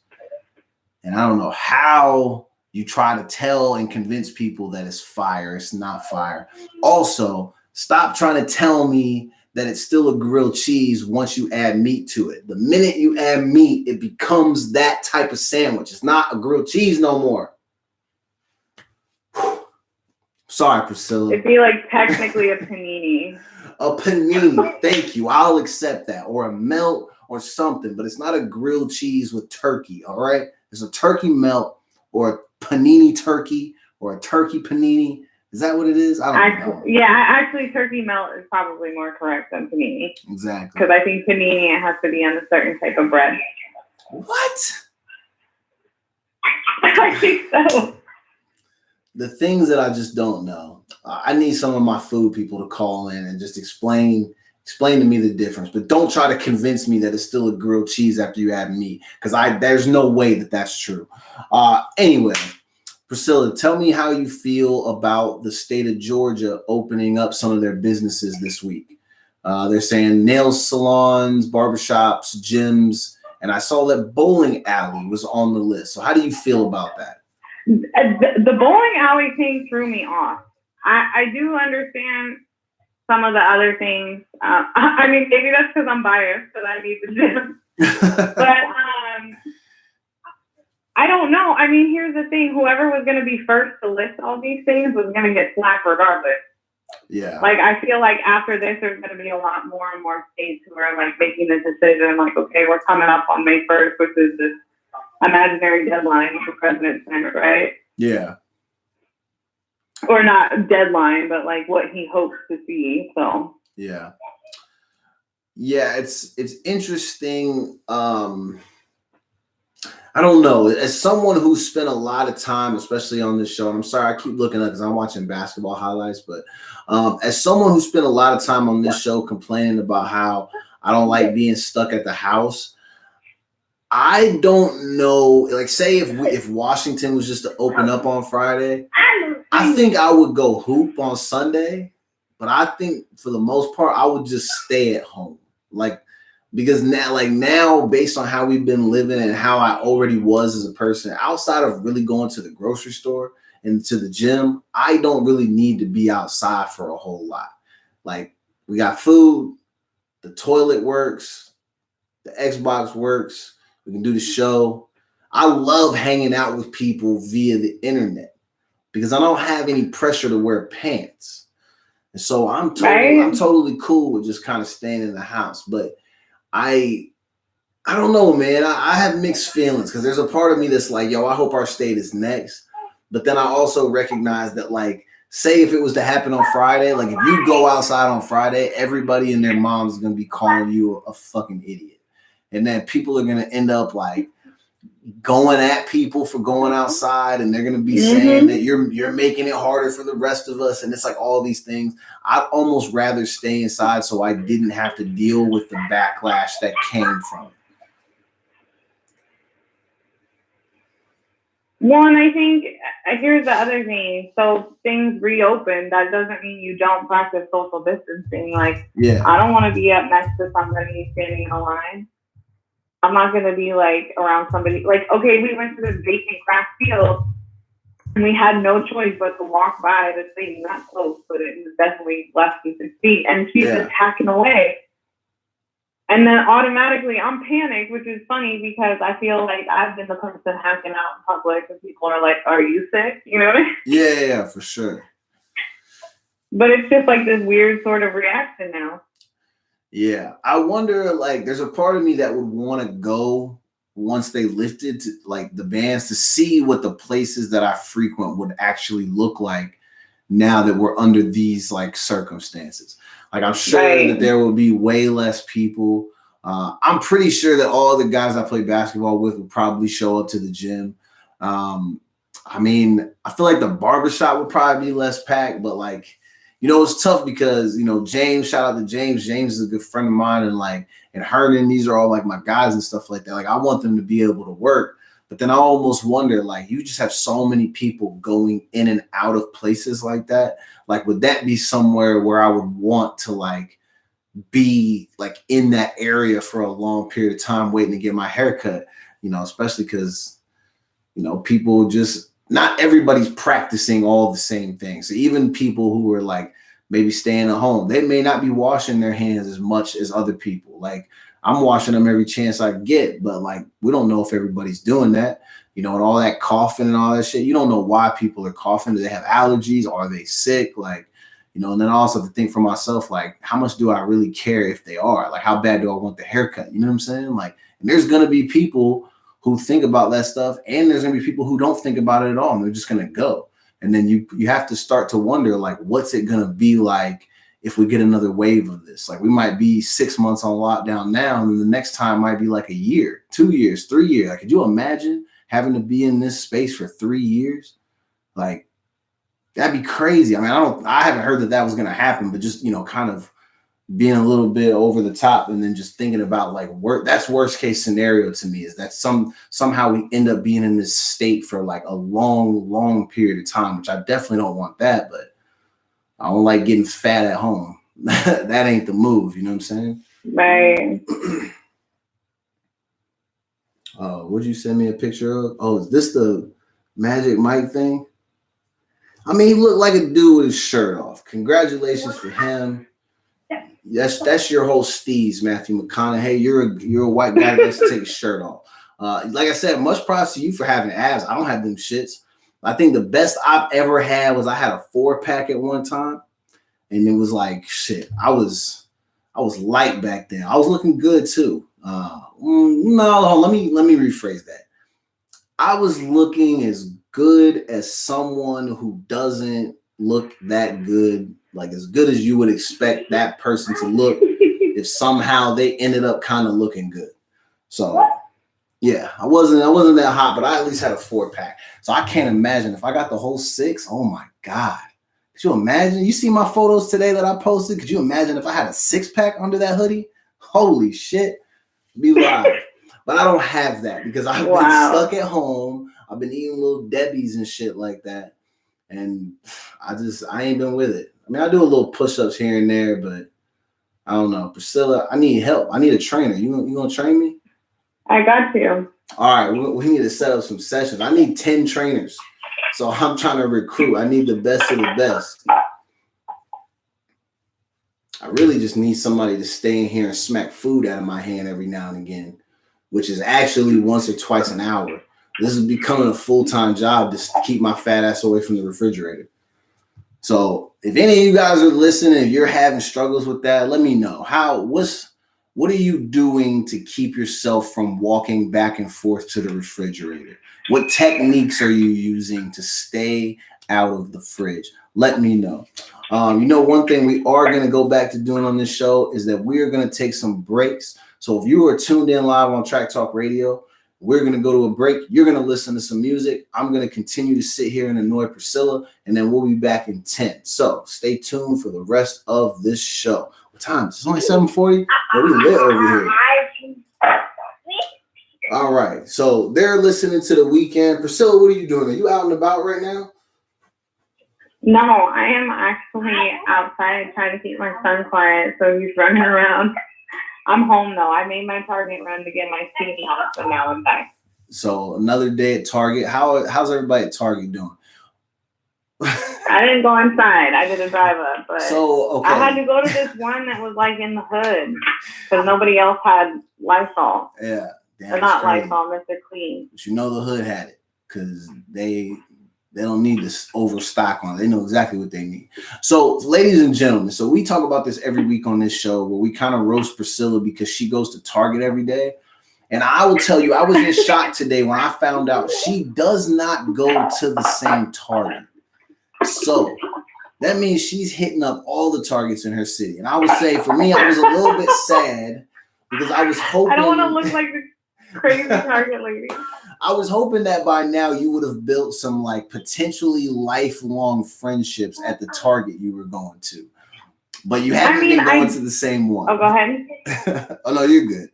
And I don't know how you try to tell and convince people that it's fire. It's not fire. Also, stop trying to tell me that it's still a grilled cheese once you add meat to it. The minute you add meat, it becomes that type of sandwich. It's not a grilled cheese no more. Sorry, Priscilla. It'd be like technically a panini. A panini. Thank you. I'll accept that. Or a melt or something. But it's not a grilled cheese with turkey. All right? It's a turkey melt or a panini turkey or a turkey panini. Is that what it is? I don't know. Yeah, actually, turkey melt is probably more correct than panini. Exactly. Because I think panini, it has to be on a certain type of bread. What? I think so. The things that I just don't know. I need some of my food people to call in and just explain to me the difference. But don't try to convince me that it's still a grilled cheese after you add meat, because there's no way that that's true. Anyway, Priscilla, tell me how you feel about the state of Georgia opening up some of their businesses this week. They're saying nail salons, barbershops, gyms, and I saw that bowling alley was on the list. So how do you feel about that? The bowling alley thing threw me off. I do understand some of the other things. I mean, maybe that's because I'm biased, that I need the gym. But I don't know. I mean, here's the thing. Whoever was going to be first to list all these things was going to get slapped regardless. Yeah. Like, I feel like after this, there's going to be a lot more and more states who are, like, making this decision. Like, okay, we're coming up on May 1st, which is this imaginary deadline for President Trump, right? Yeah. Or not deadline, but, like, what he hopes to see, so. Yeah. Yeah, it's interesting. I don't know. As someone who spent a lot of time, especially on this show, and I'm sorry, I keep looking up because I'm watching basketball highlights, but as someone who spent a lot of time on this show complaining about how I don't like being stuck at the house, I don't know. Like, say if Washington was just to open up on Friday, I think I would go hoop on Sunday, but I think for the most part, I would just stay at home. Like, because now, based on how we've been living and how I already was as a person, outside of really going to the grocery store and to the gym, I don't really need to be outside for a whole lot. Like, we got food, the toilet works, the Xbox works, we can do the show. I love hanging out with people via the internet because I don't have any pressure to wear pants. And so I'm totally cool with just kind of staying in the house. But I don't know, man. I have mixed feelings because there's a part of me that's like, yo, I hope our state is next. But then I also recognize that, like, say if it was to happen on Friday, like if you go outside on Friday, everybody and their mom is going to be calling you a fucking idiot. And then people are going to end up like going at people for going outside, and they're going to be saying that you're making it harder for the rest of us. And it's like all these things. I'd almost rather stay inside so I didn't have to deal with the backlash that came from it. Well, and I think here's the other thing. So things reopen. That doesn't mean you don't practice social distancing. Like, Yeah, I don't want to be up next to somebody standing in a line. I'm not going to be like around somebody. Like, okay, we went to this vacant grass field and we had no choice but to walk by this thing, not close, but it was definitely less than 6 feet. And she's yeah. just hacking away. And then automatically I'm panicked, which is funny because I feel like I've been the person hacking out in public and people are like, are you sick? You know what I mean? Yeah, for sure. But it's just like this weird sort of reaction now. Yeah. I wonder, like, there's a part of me that would want to go once they lifted to, like, the bans to see what the places that I frequent would actually look like now that we're under these like circumstances. Like, I'm sure that there will be way less people. I'm pretty sure that all the guys I play basketball with would probably show up to the gym. I mean, I feel like the barbershop would probably be less packed, but like, it's tough because, James, shout out to James. James is a good friend of mine, and Hernan, these are all like my guys and stuff like that. Like, I want them to be able to work. But then I almost wonder, like, you just have so many people going in and out of places like that. Like, would that be somewhere where I would want to like be like in that area for a long period of time waiting to get my haircut? Especially because, people just, not everybody's practicing all the same things. So even people who are like maybe staying at home, they may not be washing their hands as much as other people. Like, I'm washing them every chance I get, but like, we don't know if everybody's doing that, and all that coughing and all that shit. You don't know why people are coughing. Do they have allergies? Are they sick? Like, and then also to think for myself, like, how much do I really care if they are? Like, how bad do I want the haircut? You know what I'm saying? Like, and there's going to be people who think about that stuff, and there's going to be people who don't think about it at all, and they're just going to go. And then you have to start to wonder, like, what's it going to be like if we get another wave of this? Like, we might be 6 months on lockdown now, and the next time might be like a year, 2 years, 3 years. Like, could you imagine having to be in this space for 3 years? Like, that'd be crazy. I mean, I haven't heard that was going to happen, but just, kind of being a little bit over the top and then just thinking about like that's worst case scenario to me, is that somehow we end up being in this state for like a long period of time, which I definitely don't want that, but I don't like getting fat at home. That ain't the move. You know what I'm saying? Right. What'd you send me a picture of? Oh, is this the Magic Mike thing? I mean, he looked like a dude with his shirt off. Congratulations for him. That's your whole steez, Matthew McConaughey. You're a white guy that has to take his shirt off. Like I said, much props to you for having abs. I don't have them shits. I think the best I've ever had was I had a 4-pack at one time, and it was like shit. I was light back then. I was looking good too. No, let me rephrase that. I was looking as good as someone who doesn't look that good, like as good as you would expect that person to look if somehow they ended up kind of looking good. So yeah, I wasn't that hot, but I at least had a 4-pack. So I can't imagine if I got the whole 6. Oh my God. Could you imagine? You see my photos today that I posted? Could you imagine if I had a 6-pack under that hoodie? Holy shit. Be live. But I don't have that because I've been stuck at home. I've been eating little Debbie's and shit like that. And I ain't been with it. I mean, I do a little push-ups here and there, but I don't know. Priscilla, I need help. I need a trainer. You gonna train me? I got you. All right, we need to set up some sessions. I need 10 trainers. So I'm trying to recruit. I need the best of the best. I really just need somebody to stay in here and smack food out of my hand every now and again, which is actually once or twice an hour. This is becoming a full-time job to keep my fat ass away from the refrigerator. So if any of you guys are listening, if you're having struggles with that, let me know. What are you doing to keep yourself from walking back and forth to the refrigerator? What techniques are you using to stay out of the fridge? Let me know. One thing we are going to go back to doing on this show is that we're going to take some breaks. So if you are tuned in live on Track Talk Radio, we're going to go to a break. You're going to listen to some music. I'm going to continue to sit here and annoy Priscilla, and then we'll be back in 10. So stay tuned for the rest of this show. What time? It's only 7:40. We lit over here. All right. So they're listening to The Weeknd. Priscilla, what are you doing? Are you out and about right now? No, I am actually outside trying to keep my son quiet, so he's running around. I'm home though. I made my Target run to get my seat out, so now I'm back. So another day at Target. How's everybody at Target doing? I didn't go inside. I did a drive up, but okay. I had to go to this one that was like in the hood because nobody else had Lysol. Yeah, or not crazy. Lysol, Mr. Clean. But you know the hood had it because they don't need to overstock on it. They know exactly what they need. So, ladies and gentlemen, so we talk about this every week on this show where we kind of roast Priscilla because she goes to Target every day. And I will tell you, I was in shock today when I found out she does not go to the same Target. So that means she's hitting up all the Targets in her city. And I would say for me, I was a little bit sad because I was hoping. I don't want to look like the crazy Target lady. I was hoping that by now you would have built some like potentially lifelong friendships at the Target you were going to. But you haven't been going to the same one. Oh, go ahead. Oh, no, you're good.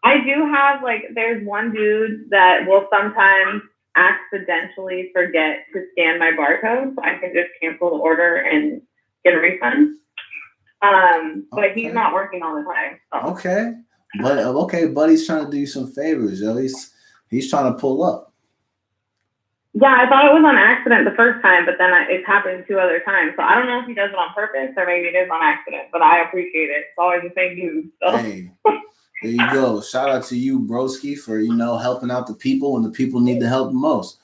I do have, there's one dude that will sometimes accidentally forget to scan my barcode, so I can just cancel the order and get a refund. But he's not working all the time. So. Okay. But buddy's trying to do you some favors, yo. He's trying to pull up. Yeah, I thought it was on accident the first time, but then it's happened 2 other times. So I don't know if he does it on purpose or maybe it is on accident, but I appreciate it. It's always the same dude. So. Hey, there you go. Shout out to you, broski, for helping out the people when the people need the help the most.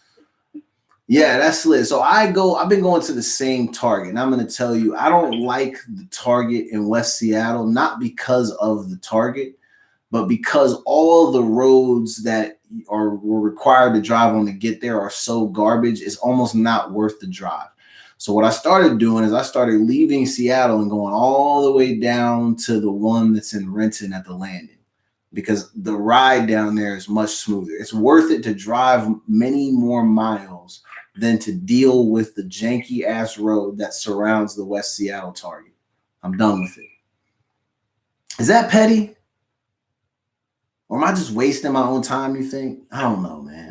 Yeah, that's lit. So I've been going to the same Target, and I'm going to tell you, I don't like the Target in West Seattle, not because of the Target, but because all the roads that were required to drive on to get there are so garbage, it's almost not worth the drive. So what I started doing is I started leaving Seattle and going all the way down to the one that's in Renton at the landing, because the ride down there is much smoother. It's worth it to drive many more miles than to deal with the janky ass road that surrounds the West Seattle Target. I'm done with it. Is that petty? Or am I just wasting my own time, you think? I don't know, man.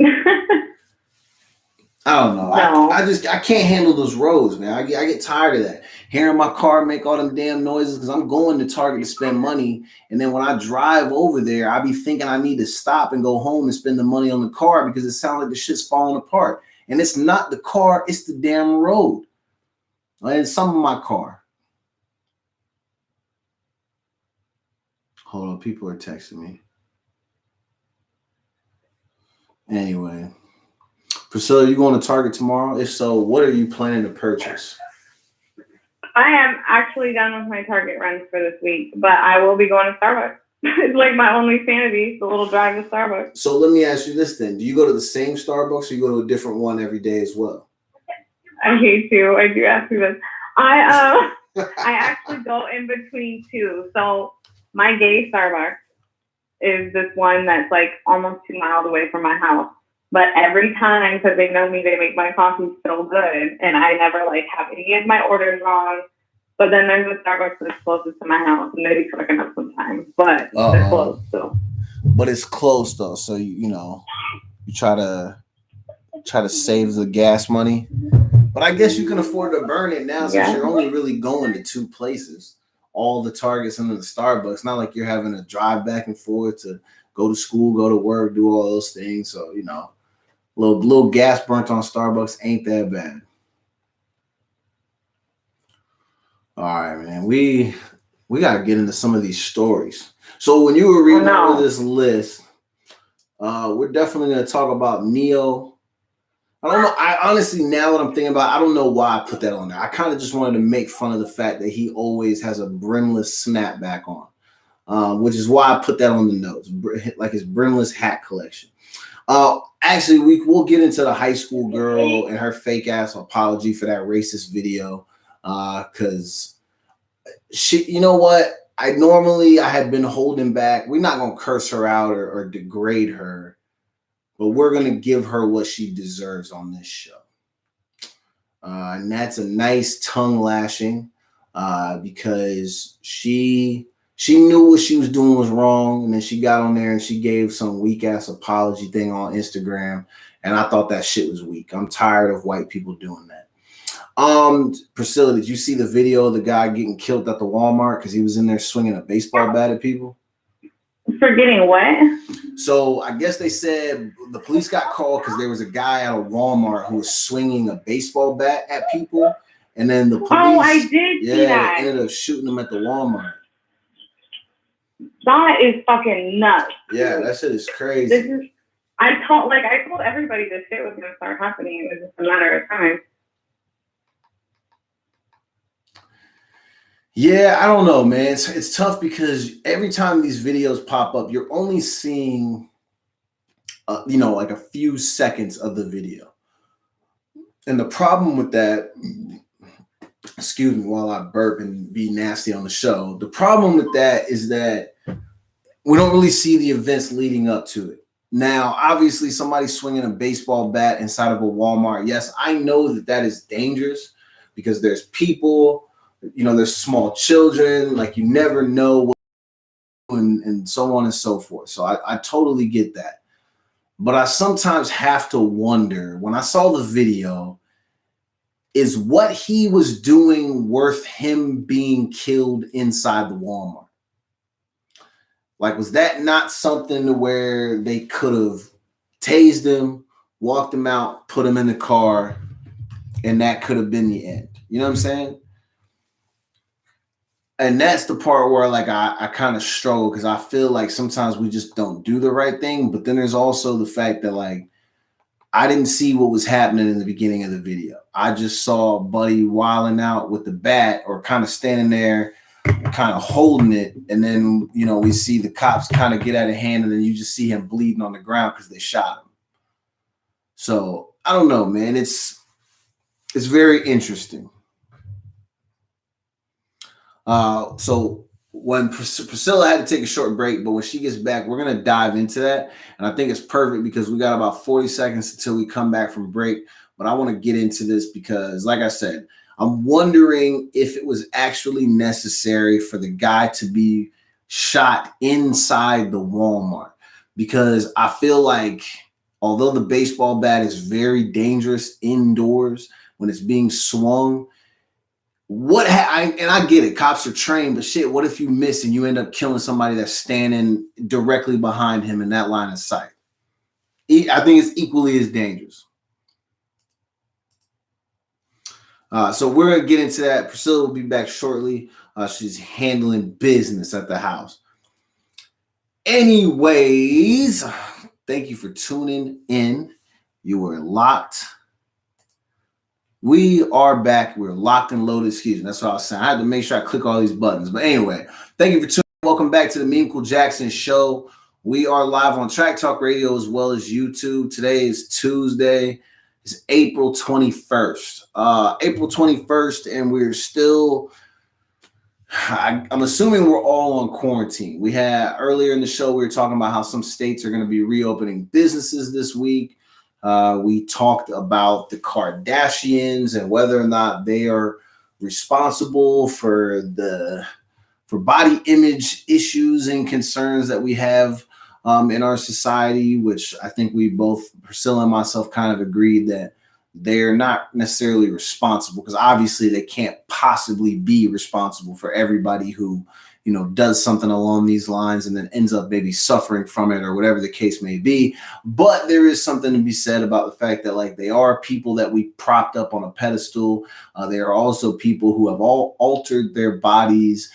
I don't know. No. I can't handle those roads, man. I get tired of that. Hearing my car make all them damn noises because I'm going to Target to spend money. And then when I drive over there, I be thinking I need to stop and go home and spend the money on the car because it sounds like the shit's falling apart. And it's not the car, it's the damn road. And it's some of my car. Hold on, people are texting me. Anyway. Priscilla, you going to Target tomorrow? If so, what are you planning to purchase? I am actually done with my Target runs for this week, but I will be going to Starbucks. It's like my only sanity, the little drive to Starbucks. So let me ask you this then. Do you go to the same Starbucks or you go to a different one every day as well? I hate you. I do ask you this. I actually go in between 2. So my gay Starbucks is this one that's like almost 2 miles away from my house. But every time, because they know me, they make my coffee so good, and I never have any of my orders wrong. But then there's a Starbucks that's closest to my house, and they be fucking up sometimes. But they're close, so. But it's close though, so you try to save the gas money. But I guess you can afford to burn it now since you're only really going to 2 places, all the Targets and then the Starbucks. Not like you're having to drive back and forth to go to school, go to work, do all those things. So little gas burnt on Starbucks ain't that bad. All right, man. We gotta get into some of these stories. So when you were reading over this list, we're definitely gonna talk about Neo. I don't know. I honestly, now that I'm thinking about it, I don't know why I put that on there. I kind of just wanted to make fun of the fact that he always has a brimless snapback on, which is why I put that on the notes, like his brimless hat collection. Actually, we'll get into the high school girl and her fake ass apology for that racist video, because she, you know what? I had been holding back. We're not gonna curse her out or degrade her, but we're gonna give her what she deserves on this show, and that's a nice tongue lashing, because she She knew what she was doing was wrong, and then she got on there and she gave some weak ass apology thing on Instagram, and I thought that shit was weak. I'm tired of white people doing that. Priscilla, did you see the video of the guy getting killed at the Walmart because he was in there swinging a baseball bat at people? Forgetting what? So I guess they said the police got called because there was a guy at a Walmart who was swinging a baseball bat at people, and then the police, I did see that. ended up shooting him at the Walmart. That is fucking nuts. Yeah, that shit is crazy. I told everybody this shit was gonna start happening. It was just a matter of time. Yeah, I don't know, man. It's tough because every time these videos pop up, you're only seeing, like a few seconds of the video. And the problem with that, excuse me while I burp and be nasty on the show. The problem with that is that we don't really see the events leading up to it. Now, obviously, somebody swinging a baseball bat inside of a Walmart. Yes, I know that is dangerous because there's people. There's small children, like you never know what, and so on and so forth. So I totally get that. But I sometimes have to wonder, when I saw the video, is what he was doing worth him being killed inside the Walmart? Like, was that not something to where they could have tased him, walked him out, put him in the car, and that could have been the end? You know what I'm saying? And that's the part where I kind of struggle because I feel like sometimes we just don't do the right thing. But then there's also the fact that I didn't see what was happening in the beginning of the video. I just saw Buddy wilding out with the bat or kind of standing there, kind of holding it. And then, we see the cops kind of get out of hand and then you just see him bleeding on the ground because they shot him. So I don't know, man. It's very interesting. So when Priscilla had to take a short break, but when she gets back, we're going to dive into that. And I think it's perfect because we got about 40 seconds until we come back from break. But I want to get into this because, like I said, I'm wondering if it was actually necessary for the guy to be shot inside the Walmart, because I feel like although the baseball bat is very dangerous indoors when it's being swung, I get it, cops are trained, but shit, what if you miss and you end up killing somebody that's standing directly behind him in that line of sight? I think it's equally as dangerous. So we're going to get into that. Priscilla will be back shortly. She's handling business at the house. Anyways, thank you for tuning in. You were locked. We are back. We're locked and loaded. Excuse me. That's what I was saying. I had to make sure I click all these buttons. But anyway, thank you for tuning in. Welcome back to the Memechel Jackson Show. We are live on Track Talk Radio as well as YouTube. Today is Tuesday. It's April 21st. April 21st, and we're still, I'm assuming we're all on quarantine. We had earlier in the show, we were talking about how some states are going to be reopening businesses this week. We talked about the Kardashians and whether or not they are responsible for body image issues and concerns that we have in our society, which I think we both, Priscilla and myself, kind of agreed that they're not necessarily responsible, because obviously they can't possibly be responsible for everybody who, does something along these lines and then ends up maybe suffering from it or whatever the case may be. But there is something to be said about the fact that they are people that we propped up on a pedestal. They are also people who have all altered their bodies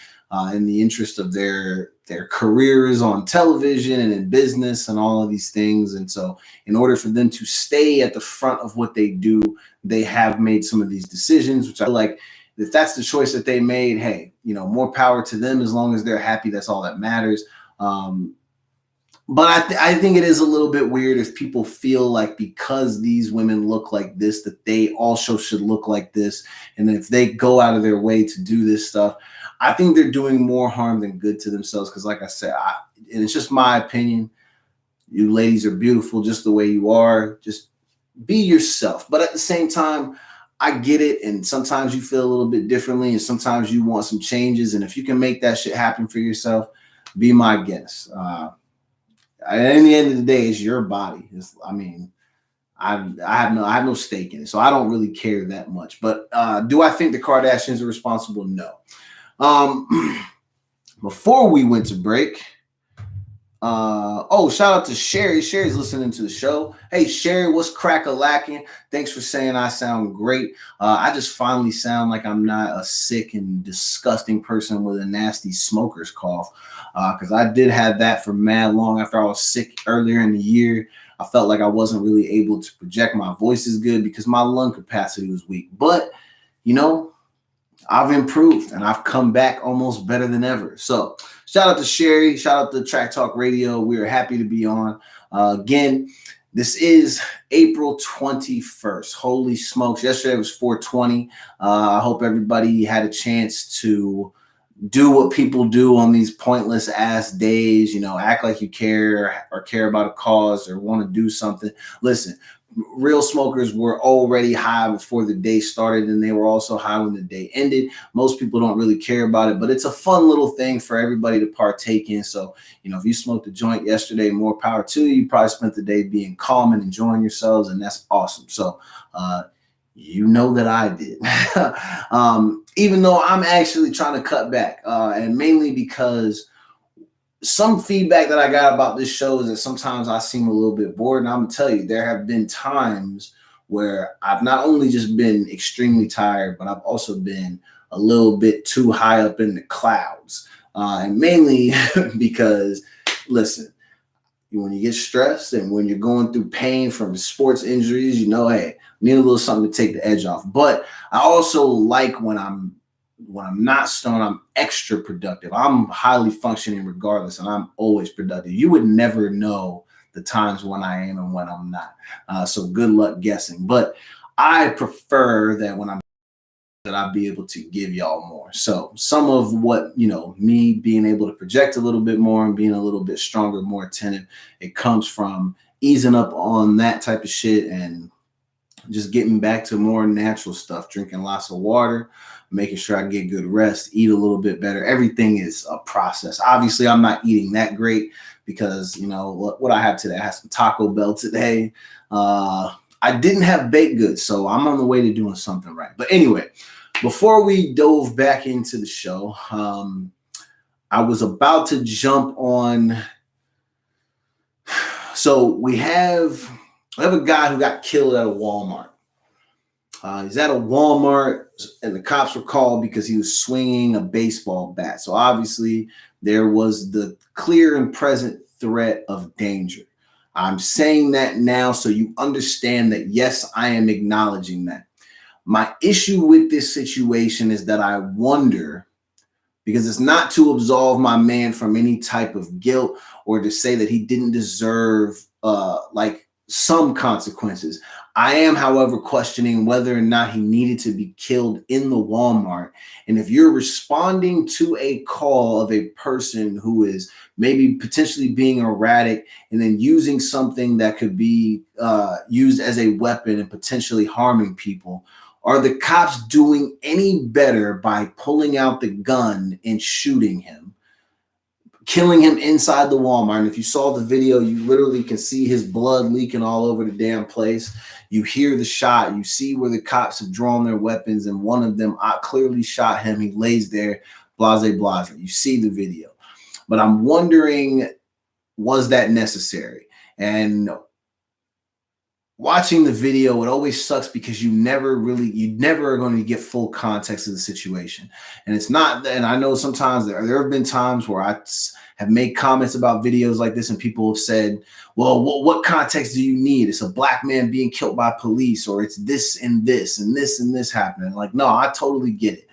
in the interest of their careers on television and in business and all of these things. And so in order for them to stay at the front of what they do, they have made some of these decisions, which I feel like if that's the choice that they made, hey, more power to them. As long as they're happy, that's all that matters. But I think it is a little bit weird if people feel like because these women look like this, that they also should look like this. And if they go out of their way to do this stuff, I think they're doing more harm than good to themselves. Because like I said, and it's just my opinion, you ladies are beautiful just the way you are. Just be yourself. But at the same time, I get it. And sometimes you feel a little bit differently, and sometimes you want some changes. And if you can make that shit happen for yourself, be my guest. At the end of the day, it's your body. I have no stake in it, so I don't really care that much. But do I think the Kardashians are responsible? No. Before we went to break, shout out to Sherry. Sherry's listening to the show. Hey, Sherry, what's crack-a-lacking? Thanks for saying I sound great. I just finally sound like I'm not a sick and disgusting person with a nasty smoker's cough, because I did have that for mad long after I was sick earlier in the year. I felt like I wasn't really able to project my voice as good because my lung capacity was weak. But, I've improved and I've come back almost better than ever. So shout out to Sherry. Shout out to Track Talk Radio. We are happy to be on. Again, this is April 21st. Holy smokes. Yesterday was 420. I hope everybody had a chance to do what people do on these pointless ass days, act like you care or care about a cause or want to do something. Listen, real smokers were already high before the day started, and they were also high when the day ended. Most people don't really care about it, but it's a fun little thing for everybody to partake in. So, if you smoked a joint yesterday, more power to you. You probably spent the day being calm and enjoying yourselves, and that's awesome. So, that I did. Even though I'm actually trying to cut back, and mainly because some feedback that I got about this show is that sometimes I seem a little bit bored. And I'm going to tell you, there have been times where I've not only just been extremely tired, but I've also been a little bit too high up in the clouds. And mainly because, listen, when you get stressed and when you're going through pain from sports injuries, hey, need a little something to take the edge off. But I also like when I'm not stoned, I'm extra productive. I'm highly functioning regardless, and I'm always productive. You would never know the times when I am and when I'm not. So good luck guessing. But I prefer that when I'm that I'll be able to give y'all more. So some of what, me being able to project a little bit more and being a little bit stronger, more attentive, it comes from easing up on that type of shit and just getting back to more natural stuff, drinking lots of water, making sure I get good rest, eat a little bit better. Everything is a process. Obviously, I'm not eating that great because, what I have today, I had some Taco Bell today. I didn't have baked goods, so I'm on the way to doing something right. But anyway, before we dove back into the show, I was about to jump on. So we have a guy who got killed at a Walmart. He's at a Walmart, and the cops were called because he was swinging a baseball bat. So obviously, there was the clear and present threat of danger. I'm saying that now so you understand that, yes, I am acknowledging that. My issue with this situation is that I wonder, because it's not to absolve my man from any type of guilt or to say that he didn't deserve some consequences. I am, however, questioning whether or not he needed to be killed in the Walmart. And if you're responding to a call of a person who is maybe potentially being erratic and then using something that could be used as a weapon and potentially harming people, are the cops doing any better by pulling out the gun and shooting him, killing him inside the Walmart? And if you saw the video, you literally can see his blood leaking all over the damn place. You hear the shot. You see where the cops have drawn their weapons, and one of them clearly shot him. He lays there, blase, blase. You see the video. But I'm wondering, was that necessary? And watching the video, it always sucks because you never are going to get full context of the situation. And it's not, and I know sometimes there have been times where I have made comments about videos like this and people have said, well, what context do you need? It's a black man being killed by police, or it's this and this and this and this happening. Like, no, I totally get it.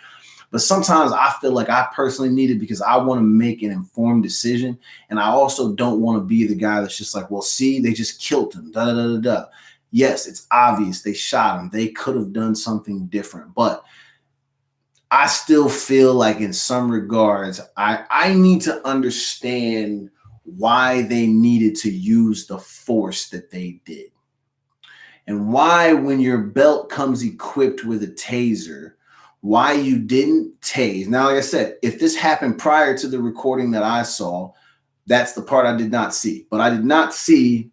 But sometimes I feel like I personally need it because I want to make an informed decision. And I also don't want to be the guy that's just like, well, see, they just killed him, da da da da da. Yes, it's obvious they shot him. They could have done something different. But I still feel like in some regards, I need to understand why they needed to use the force that they did. and why, when your belt comes equipped with a taser, why you didn't tase. Now, like I said, if this happened prior to the recording that I saw, that's the part I did not see. But I did not see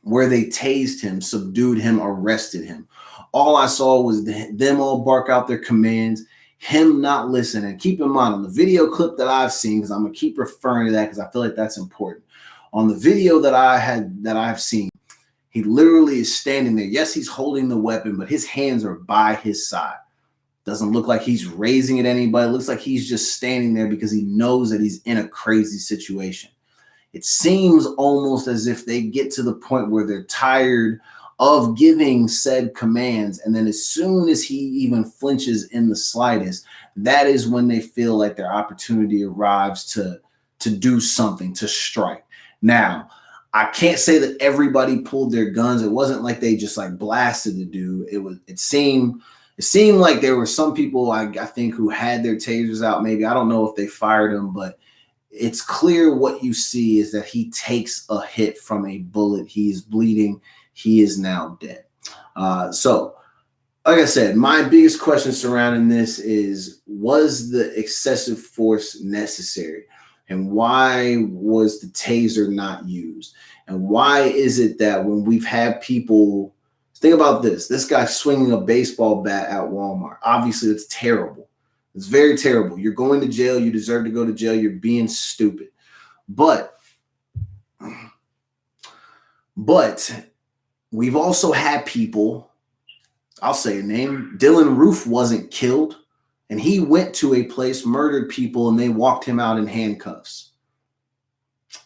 where they tased him, subdued him, arrested him. All I saw was them all bark out their commands, him not listening. And keep in mind, on the video clip that I've seen, because I'm going to keep referring to that because I feel like that's important. On the video that I've seen, he literally is standing there. Yes, he's holding the weapon, but his hands are by his side. Doesn't look like he's raising it at anybody. It looks like he's just standing there because he knows that he's in a crazy situation. It seems almost as if they get to the point where they're tired of giving said commands. And then as soon as he even flinches in the slightest, that is when they feel like their opportunity arrives to do something, to strike. Now, I can't say that everybody pulled their guns. It wasn't like they just like blasted the dude. It seemed like there were some people, I think, who had their tasers out. Maybe, I don't know if they fired them, but it's clear what you see is that he takes a hit from a bullet. He is bleeding. He is now dead. So, like I said, my biggest question surrounding this is, was the excessive force necessary? And why was the taser not used? And why is it that when we've had people, think about this guy swinging a baseball bat at Walmart. Obviously, it's terrible. It's very terrible. You're going to jail. You deserve to go to jail. You're being stupid. But we've also had people, I'll say a name, Dylan Roof wasn't killed, and he went to a place, murdered people, and they walked him out in handcuffs.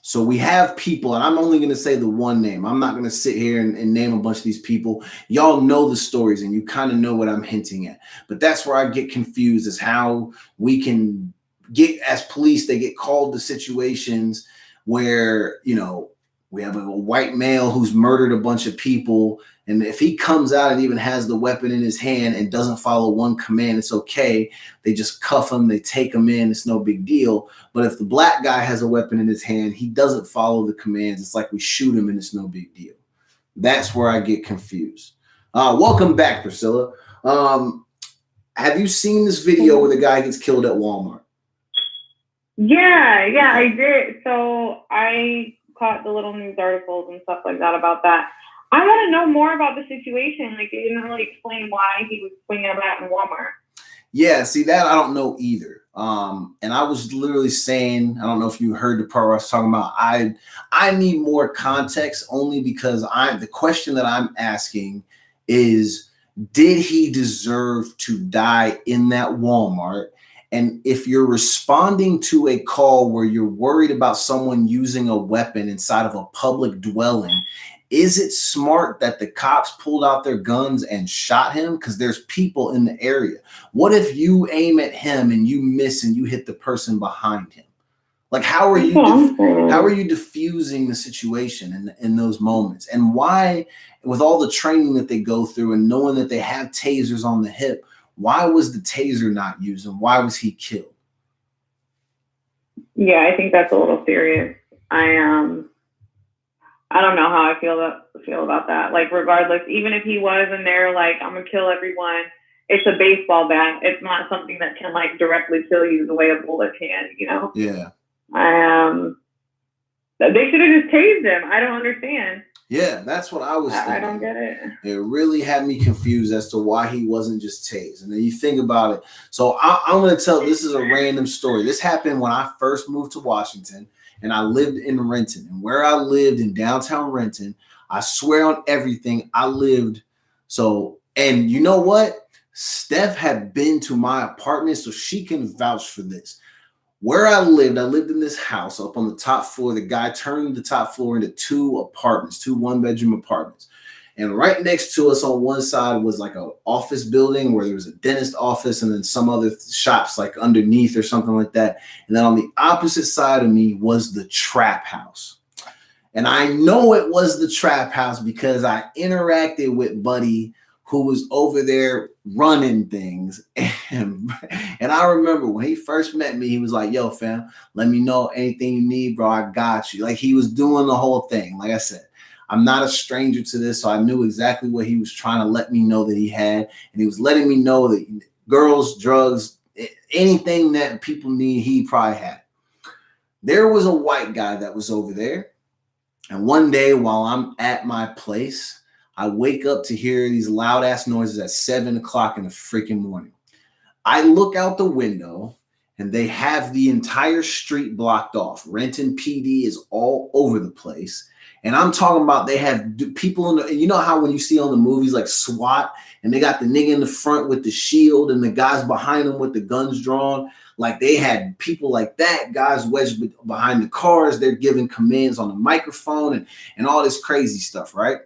So we have people, and I'm only going to say the one name. I'm not going to sit here and name a bunch of these people. Y'all know the stories, and you kind of know what I'm hinting at. But that's where I get confused, is how we can get, as police, they get called to situations where, you know, we have a white male who's murdered a bunch of people, and if he comes out and even has the weapon in his hand and doesn't follow one command, it's okay. They just cuff him, they take him in, it's no big deal. But if the black guy has a weapon in his hand, he doesn't follow the commands, it's like we shoot him and it's no big deal. That's where I get confused. Welcome back, Priscilla. Have you seen this video where the guy gets killed at Walmart? Yeah, I did. So I caught the little news articles and stuff like that about that. I want to know more about the situation. Like, they didn't really explain why he was swinging a bat in Walmart. Yeah, see, that I don't know either. And I was literally saying, I don't know if you heard the part where I was talking about, I need more context, only because the question that I'm asking is, did he deserve to die in that Walmart? And if you're responding to a call where you're worried about someone using a weapon inside of a public dwelling, is it smart that the cops pulled out their guns and shot him? Because there's people in the area. What if you aim at him and you miss and you hit the person behind him? Like, how are you diffusing the situation in those moments? And why, with all the training that they go through and knowing that they have tasers on the hip, why was the taser not used, and why was he killed? Yeah, I think that's a little serious. I don't know how I feel about that. Like, regardless, even if he was in there, like, I'm gonna kill everyone, it's a baseball bat. It's not something that can like directly kill you the way a bullet can, you know? Yeah. They should have just tased him. I don't understand. Yeah, that's what I was thinking. I don't get it. It really had me confused as to why he wasn't just tased. And then you think about it. So I'm going to tell, this is a random story. This happened when I first moved to Washington, and I lived in Renton. And where I lived in downtown Renton, I swear on everything, I lived. So, and you know what? Steph had been to my apartment, so she can vouch for this. Where I lived in this house up on the top floor. The guy turned the top floor into two one-bedroom apartments. And right next to us on one side was like an office building where there was a dentist office and then some other shops like underneath or something like that. And then on the opposite side of me was the trap house. And I know it was the trap house because I interacted with Buddy, who was over there running things. And I remember when he first met me, he was like, yo, fam, let me know anything you need, bro. I got you. Like, he was doing the whole thing. Like I said, I'm not a stranger to this, so I knew exactly what he was trying to let me know that he had. And he was letting me know that girls, drugs, anything that people need, he probably had. There was a white guy that was over there. And one day while I'm at my place, I wake up to hear these loud ass noises at 7 o'clock in the freaking morning. I look out the window and they have the entire street blocked off. Renton PD is all over the place. And I'm talking about they have people in the, you know how when you see on the movies like SWAT and they got the nigga in the front with the shield and the guys behind them with the guns drawn, like they had people like that, guys wedged behind the cars. They're giving commands on the microphone and all this crazy stuff, right?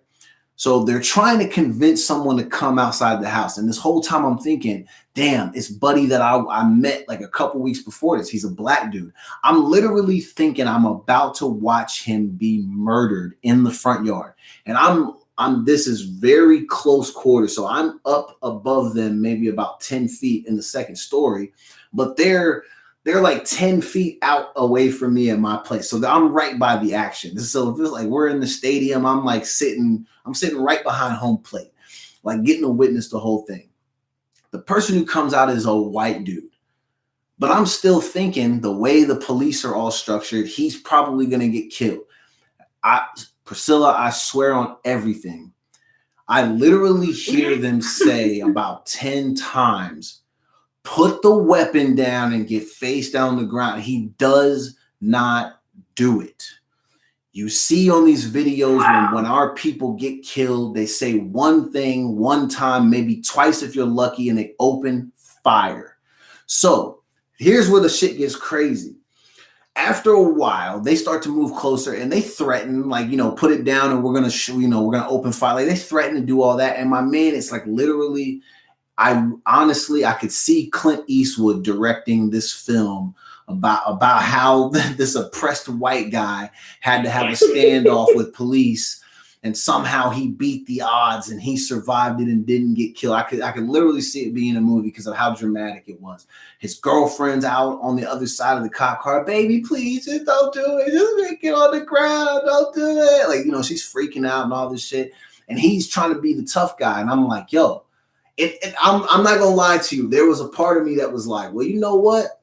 So they're trying to convince someone to come outside the house. And this whole time I'm thinking, damn, it's Buddy that I met like a couple weeks before this. He's a black dude. I'm literally thinking I'm about to watch him be murdered in the front yard. And this is very close quarters. So I'm up above them, maybe about 10 feet in the second story, but they're like 10 feet out away from me in my place. So I'm right by the action. So it feels like we're in the stadium. I'm sitting right behind home plate, like getting to witness the whole thing. The person who comes out is a white dude. But I'm still thinking the way the police are all structured, he's probably going to get killed. Priscilla, I swear on everything. I literally hear them say about 10 times, put the weapon down and get face down on the ground. He does not do it. You see on these videos when our people get killed, they say one thing, one time, maybe twice if you're lucky, and they open fire. So here's where the shit gets crazy. After a while, they start to move closer and they threaten, like, put it down and we're going to, we're going to open fire. Like they threaten to do all that. And my man, it's like literally, I could see Clint Eastwood directing this film about how this oppressed white guy had to have a standoff with police, and somehow he beat the odds and he survived it and didn't get killed. I could literally see it being a movie because of how dramatic it was. His girlfriend's out on the other side of the cop car. Baby, please, just don't do it. Just make it on the ground. Don't do it. Like, she's freaking out and all this shit. And he's trying to be the tough guy. And I'm like, yo, I'm not going to lie to you. There was a part of me that was like, well, you know what?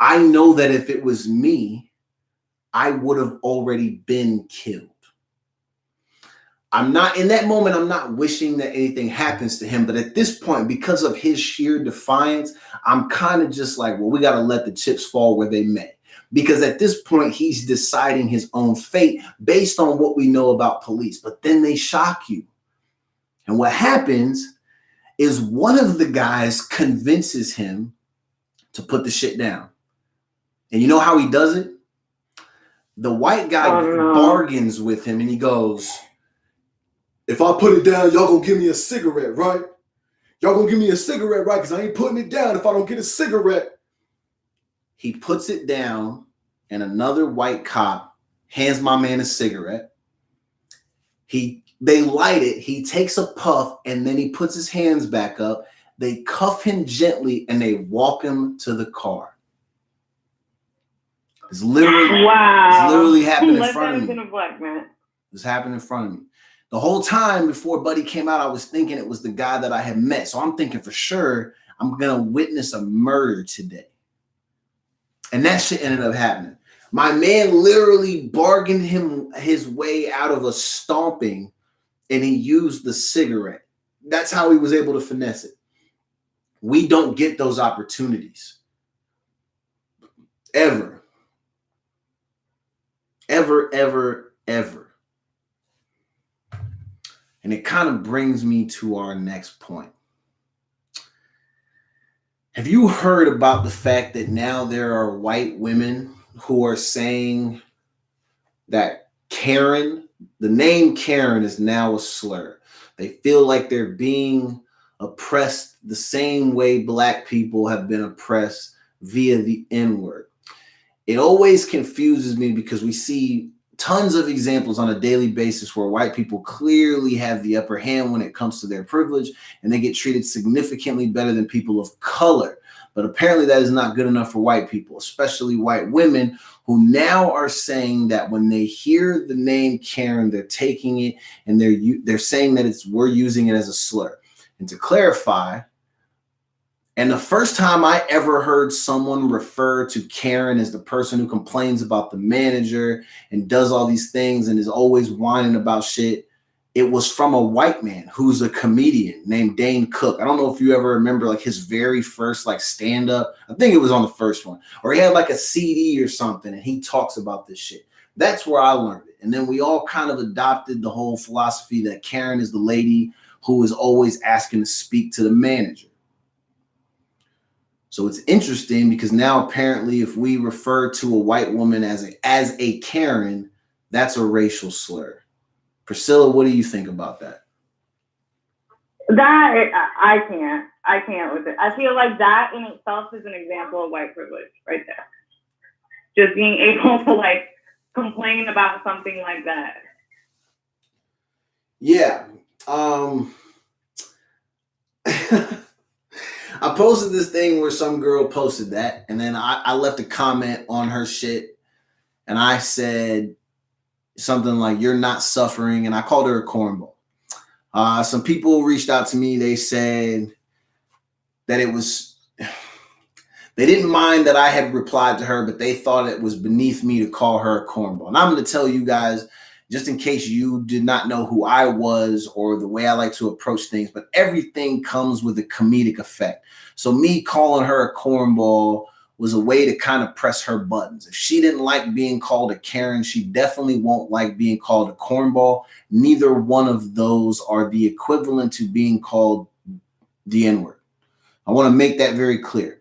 I know that if it was me, I would have already been killed. I'm not in that moment. I'm not wishing that anything happens to him. But at this point, because of his sheer defiance, I'm kind of just like, well, we got to let the chips fall where they may. Because at this point, he's deciding his own fate based on what we know about police. But then they shock you. And what happens is one of the guys convinces him to put the shit down. And you know how he does it? The white guy bargains with him and he goes, if I put it down, y'all gonna give me a cigarette, right? Y'all gonna give me a cigarette, right? Because I ain't putting it down if I don't get a cigarette. He puts it down and another white cop hands my man a cigarette. They light it. He takes a puff and then he puts his hands back up. They cuff him gently and they walk him to the car. It's literally happening in front of me. It's happening in front of me. The whole time before Buddy came out, I was thinking it was the guy that I had met. So I'm thinking for sure I'm going to witness a murder today. And that shit ended up happening. My man literally bargained his way out of a stomping and he used the cigarette. That's how he was able to finesse it. We don't get those opportunities. Ever. Ever, ever, ever. And it kind of brings me to our next point. Have you heard about the fact that now there are white women who are saying that Karen, the name Karen, is now a slur? They feel like they're being oppressed the same way Black people have been oppressed via the N-word. It always confuses me because we see tons of examples on a daily basis where white people clearly have the upper hand when it comes to their privilege, and they get treated significantly better than people of color. But apparently that is not good enough for white people, especially white women who now are saying that when they hear the name Karen, they're taking it and they're saying that we're using it as a slur. And to clarify, and the first time I ever heard someone refer to Karen as the person who complains about the manager and does all these things and is always whining about shit, it was from a white man who's a comedian named Dane Cook. I don't know if you ever remember like his very first like stand-up. I think it was on the first one. Or he had like a CD or something and he talks about this shit. That's where I learned it. And then we all kind of adopted the whole philosophy that Karen is the lady who is always asking to speak to the manager. So it's interesting because now apparently if we refer to a white woman as a Karen, that's a racial slur. Priscilla, what do you think about that? I can't with it. I feel like that in itself is an example of white privilege right there. Just being able to like complain about something like that. Yeah. I posted this thing where some girl posted that, and then I left a comment on her shit, and I said something like, "You're not suffering," and I called her a cornball. Some people reached out to me. They said that they didn't mind that I had replied to her, but they thought it was beneath me to call her a cornball. And I'm going to tell you guys, just in case you did not know who I was or the way I like to approach things, but everything comes with a comedic effect. So me calling her a cornball was a way to kind of press her buttons. If she didn't like being called a Karen, she definitely won't like being called a cornball. Neither one of those are the equivalent to being called the N-word. I want to make that very clear.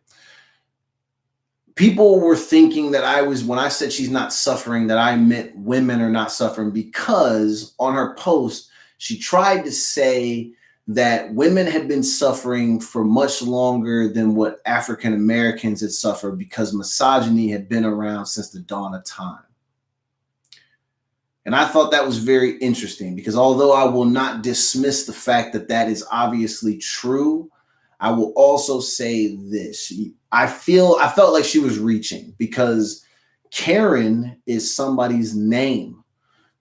People were thinking that when I said she's not suffering, that I meant women are not suffering, because on her post, she tried to say that women had been suffering for much longer than what African Americans had suffered because misogyny had been around since the dawn of time. And I thought that was very interesting because although I will not dismiss the fact that that is obviously true, I will also say this. I felt like she was reaching because Karen is somebody's name.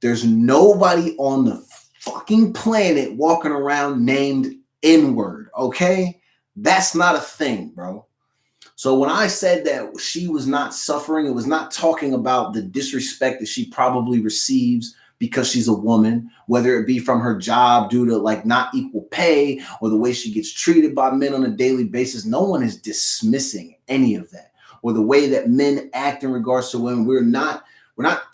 There's nobody on the fucking planet walking around named N-word, okay? That's not a thing, bro. So when I said that she was not suffering, it was not talking about the disrespect that she probably receives because she's a woman, whether it be from her job due to like not equal pay or the way she gets treated by men on a daily basis. No one is dismissing any of that, or the way that men act in regards to women. We're not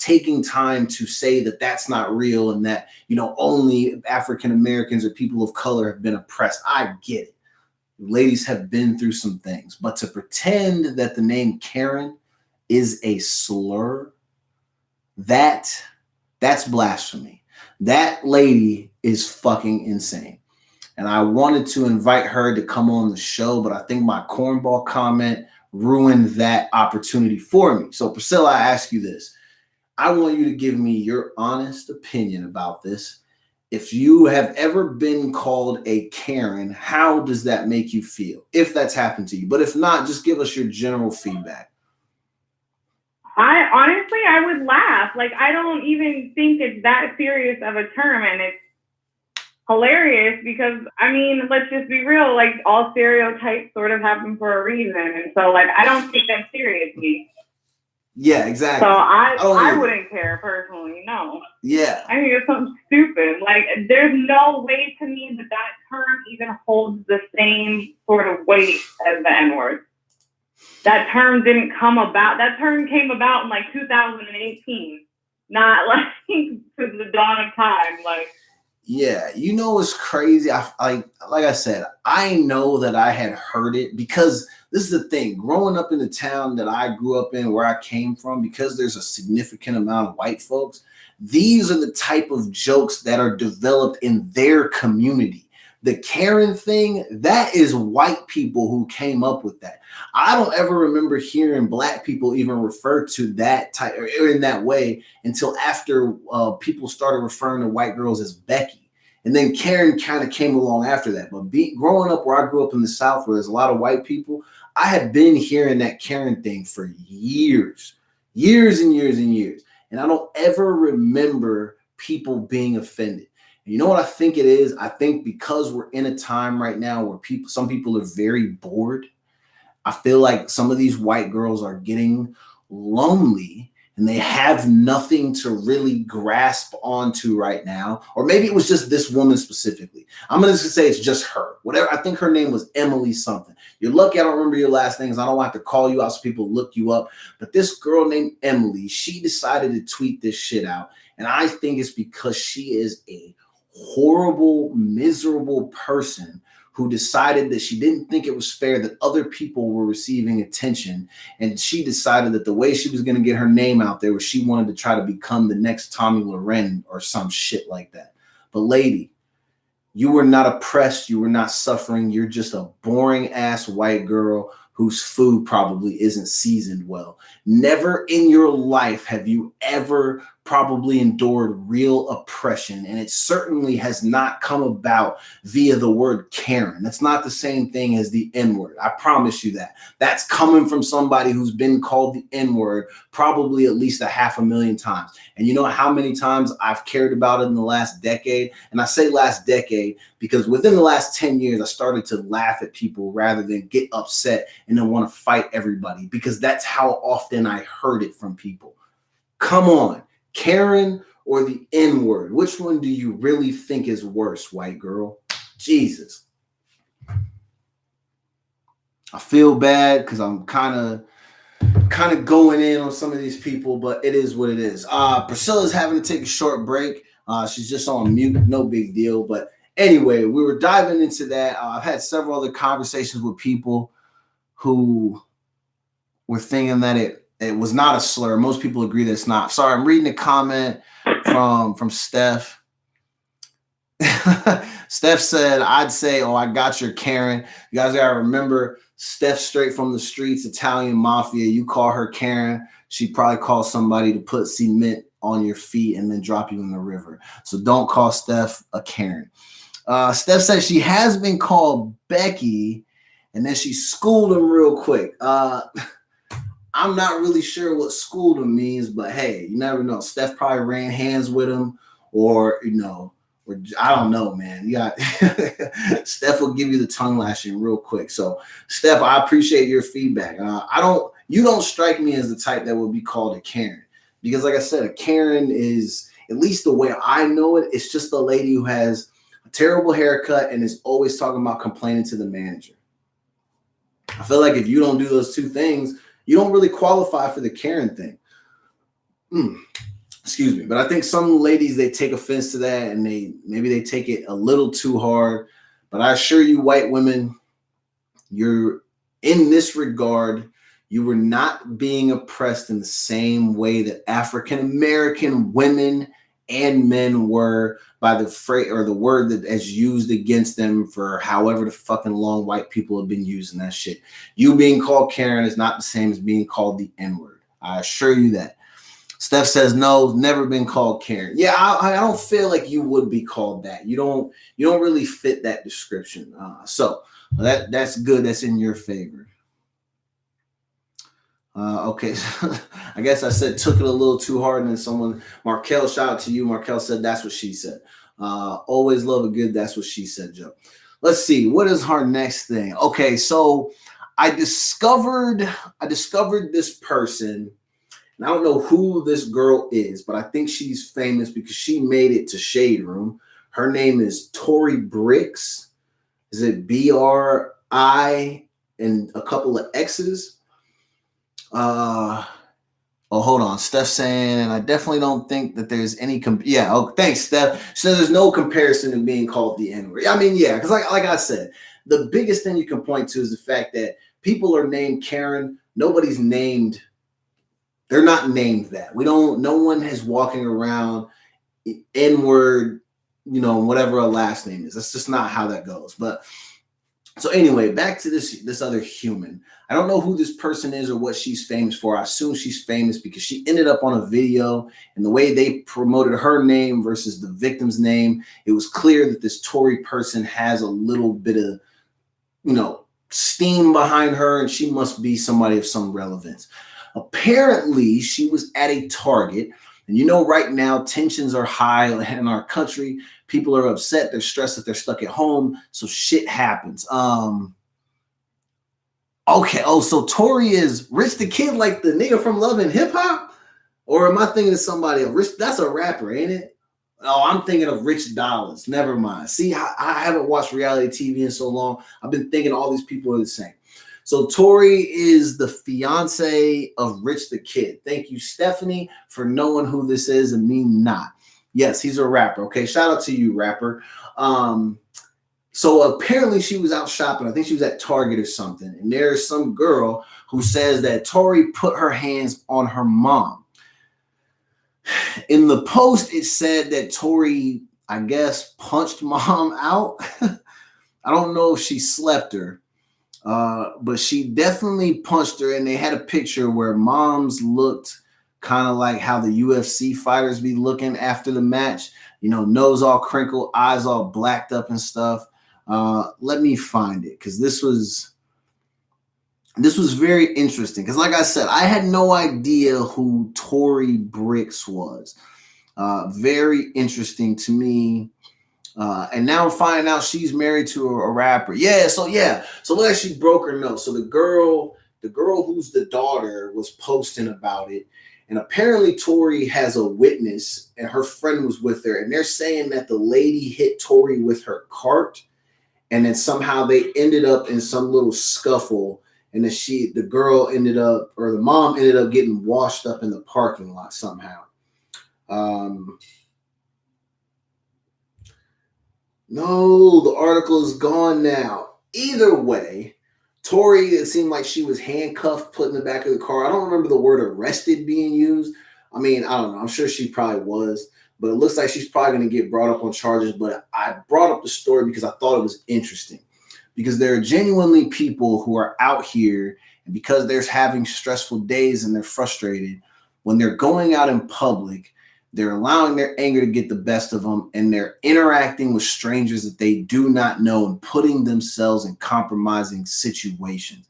taking time to say that that's not real and that, you know, only African Americans or people of color have been oppressed. I get it. Ladies have been through some things, but to pretend that the name Karen is a slur, that's blasphemy. That lady is fucking insane. And I wanted to invite her to come on the show, but I think my cornball comment ruined that opportunity for me. So Priscilla, I ask you this. I want you to give me your honest opinion about this. If you have ever been called a Karen, how does that make you feel? If that's happened to you. But if not, just give us your general feedback. I would laugh. Like, I don't even think it's that serious of a term, and it's hilarious because, I mean, let's just be real, like, all stereotypes sort of happen for a reason, and so, like, I don't take them seriously. Yeah, exactly. So I wouldn't care personally, no. Yeah. I think it's something stupid. Like, there's no way to me that term even holds the same sort of weight as the N-word. That term didn't come about. That term came about in like 2018, not like to the dawn of time. Like, yeah, you know what's crazy? Like I said, I know that I had heard it because this is the thing. Growing up in the town that I grew up in, where I came from, because there's a significant amount of white folks, these are the type of jokes that are developed in their community. The Karen thing, that is white people who came up with that. I don't ever remember hearing black people even refer to that type or in that way until after people started referring to white girls as Becky. And then Karen kind of came along after that. But growing up where I grew up in the South, where there's a lot of white people, I had been hearing that Karen thing for years and years and years. And I don't ever remember people being offended. And you know what I think it is? I think because we're in a time right now where some people are very bored. I feel like some of these white girls are getting lonely and they have nothing to really grasp onto right now. Or maybe it was just this woman specifically. I'm going to say it's just her. Whatever. I think her name was Emily something. You're lucky I don't remember your last name, because I don't want to call you out so people look you up. But this girl named Emily, she decided to tweet this shit out. And I think it's because she is a horrible, miserable person who decided that she didn't think it was fair that other people were receiving attention. And she decided that the way she was going to get her name out there was she wanted to try to become the next Tommy Loren or some shit like that. But lady, you were not oppressed. You were not suffering. You're just a boring ass white girl whose food probably isn't seasoned well. Never in your life have you ever probably endured real oppression, and it certainly has not come about via the word Karen. That's not the same thing as the N-word. I promise you that. That's coming from somebody who's been called the N-word probably at least 500,000 times. And you know how many times I've cared about it in the last decade? And I say last decade because within the last 10 years, I started to laugh at people rather than get upset and then want to fight everybody, because that's how often I heard it from people. Come on. Karen or the N-word? Which one do you really think is worse, white girl? Jesus. I feel bad because I'm kind of going in on some of these people, but it is what it is. Priscilla's having to take a short break. She's just on mute. No big deal. But anyway, we were diving into that. I've had several other conversations with people who were thinking that it was not a slur. Most people agree that it's not. Sorry, I'm reading a comment from Steph. Steph said, I'd say, oh, I got your Karen. You guys gotta remember, Steph straight from the streets, Italian mafia. You call her Karen, she probably called somebody to put cement on your feet and then drop you in the river. So don't call Steph a Karen. Steph says she has been called Becky, and then she schooled him real quick. I'm not really sure what schooled him means, but hey, you never know. Steph probably ran hands with him, or or I don't know, man. You got Steph will give you the tongue lashing real quick. So, Steph, I appreciate your feedback. You don't strike me as the type that would be called a Karen, because, like I said, a Karen is, at least the way I know it, it's just a lady who has a terrible haircut and is always talking about complaining to the manager. I feel like if you don't do those two things, you don't really qualify for the Karen thing. Excuse me. But I think some ladies, they take offense to that, and maybe they take it a little too hard. But I assure you, white women, you're in this regard, you were not being oppressed in the same way that African American women and men were by the phrase or the word that is used against them for however the fucking long white people have been using that shit. You being called Karen is not the same as being called the N-word. I assure you that. Steph says, no, never been called Karen. Yeah, I don't feel like you would be called that. You don't really fit that description. So that's good. That's in your favor. Okay, I guess I said took it a little too hard, and then someone, Markel, shout out to you. Markel said that's what she said. Always love a good that's what she said joke. Let's see, what is our next thing? Okay, so I discovered this person, and I don't know who this girl is, but I think she's famous because she made it to Shade Room. Her name is Tori Bricks. Is it BRI and a couple of X's? Hold on. Steph saying, I definitely don't think that there's any thanks, Steph. So there's no comparison to being called the N-word. I mean, yeah, because like I said, the biggest thing you can point to is the fact that people are named Karen. Nobody's named, they're not named that. No one is walking around N-word, whatever a last name is. That's just not how that goes. But so anyway, back to this other human. I don't know who this person is or what she's famous for. I assume she's famous because she ended up on a video, and the way they promoted her name versus the victim's name, it was clear that this Tory person has a little bit of, steam behind her, and she must be somebody of some relevance. Apparently, she was at a Target. And you know, right now, tensions are high in our country. People are upset. They're stressed that they're stuck at home. So shit happens. Okay. Oh, so Tori is Rich the Kid, like the nigga from Love and Hip Hop? Or am I thinking of somebody else? Rich, that's a rapper, ain't it? Oh, I'm thinking of Rich Dollars. Never mind. See, I haven't watched reality TV in so long. I've been thinking all these people are the same. So Tori is the fiance of Rich the Kid. Thank you, Stephanie, for knowing who this is and me not. Yes, he's a rapper. Okay, shout out to you, rapper. So apparently she was out shopping. I think she was at Target or something. And there's some girl who says that Tori put her hands on her mom. In the post, it said that Tori, I guess, punched mom out. I don't know if she slept her, but she definitely punched her. And they had a picture where moms looked kind of like how the UFC fighters be looking after the match. You know, nose all crinkled, eyes all blacked up and stuff. Let me find it, because this was very interesting. Because like I said, I had no idea who Tori Bricks was. Very interesting to me. And now I'm finding out she's married to a rapper. So like she broke her nose. So the girl who's the daughter was posting about it. And apparently Tori has a witness, and her friend was with her. And they're saying that the lady hit Tori with her cart. And then somehow they ended up in some little scuffle. And the mom ended up getting washed up in the parking lot somehow. No, the article is gone now. Either way, Tori, it seemed like she was handcuffed, put in the back of the car. I don't remember the word arrested being used. I mean, I don't know. I'm sure she probably was. But it looks like she's probably going to get brought up on charges. But I brought up the story because I thought it was interesting. Because there are genuinely people who are out here, and because they're having stressful days and they're frustrated, when they're going out in public, they're allowing their anger to get the best of them, and they're interacting with strangers that they do not know and putting themselves in compromising situations.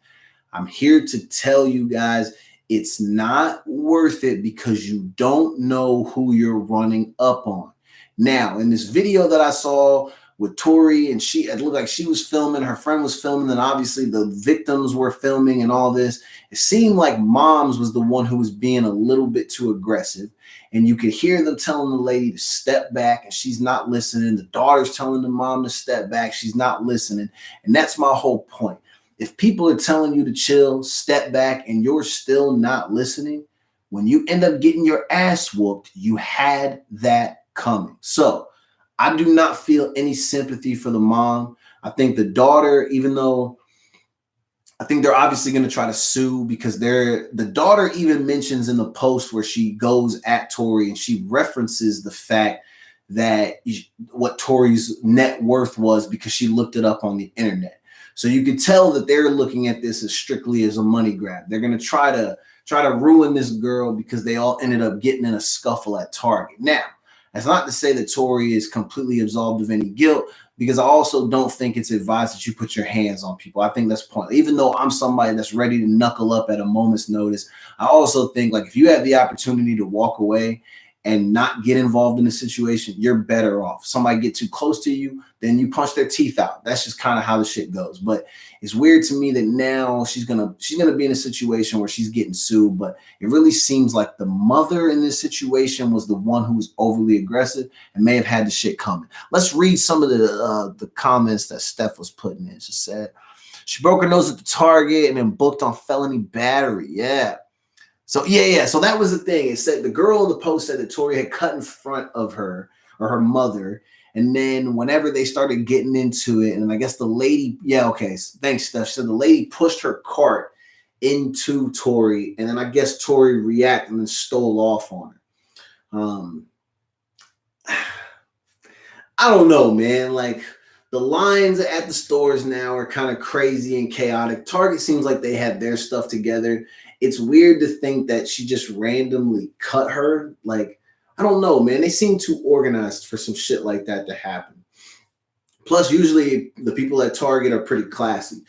I'm here to tell you guys, it's not worth it, because you don't know who you're running up on. Now, in this video that I saw with Tori, and it looked like she was filming, her friend was filming, and obviously the victims were filming and all this. It seemed like Moms was the one who was being a little bit too aggressive. And you could hear them telling the lady to step back, and she's not listening. The daughter's telling the mom to step back. She's not listening. And that's my whole point. If people are telling you to chill, step back, and you're still not listening, when you end up getting your ass whooped, you had that coming. So I do not feel any sympathy for the mom. I think the daughter, even though I think they're obviously going to try to sue, because the daughter even mentions in the post where she goes at Tori, and she references the fact that what Tori's net worth was because she looked it up on the internet. So you could tell that they're looking at this as strictly as a money grab. They're going to try to ruin this girl because they all ended up getting in a scuffle at Target. Now, that's not to say that Tori is completely absolved of any guilt, because I also don't think it's advised that you put your hands on people. I think that's pointless. Even though I'm somebody that's ready to knuckle up at a moment's notice, I also think, like, if you have the opportunity to walk away and not get involved in the situation, you're better off. Somebody get too close to you, then you punch their teeth out. That's just kind of how the shit goes. But it's weird to me that now she's gonna be in a situation where she's getting sued. But it really seems like the mother in this situation was the one who was overly aggressive and may have had the shit coming. Let's read some of the comments that Steph was putting in. She said she broke her nose at the Target and then booked on felony battery. Yeah. So So that was the thing. It said the girl in the post said that Tori had cut in front of her, or her mother. And then whenever they started getting into it, and I guess the lady, thanks, Steph. So the lady pushed her cart into Tori, and then I guess Tori reacted and stole off on her. I don't know, man. Like, the lines at the stores now are kind of crazy and chaotic. Target seems like they have their stuff together. It's weird to think that she just randomly cut her. Like, I don't know, man. They seem too organized for some shit like that to happen. Plus, usually the people at Target are pretty classy.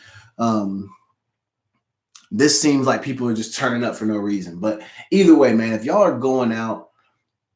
This seems like people are just turning up for no reason. But either way, man, if y'all are going out,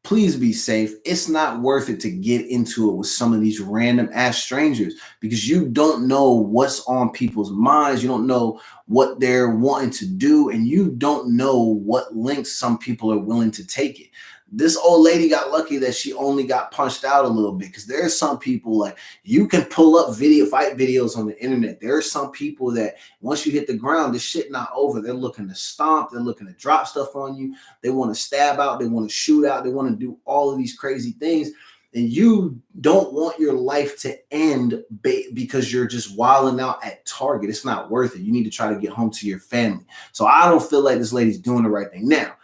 please be safe. It's not worth it to get into it with some of these random ass strangers because you don't know what's on people's minds. You don't know what they're wanting to do, and you don't know what lengths some people are willing to take it. This old lady got lucky that she only got punched out a little bit because there are some people like you can pull up fight videos on the internet. There are some people that once you hit the ground, this shit not over. They're looking to stomp. They're looking to drop stuff on you. They want to stab out. They want to shoot out. They want to do all of these crazy things. And you don't want your life to end because you're just wilding out at Target. It's not worth it. You need to try to get home to your family. So I don't feel like this lady's doing the right thing. Now,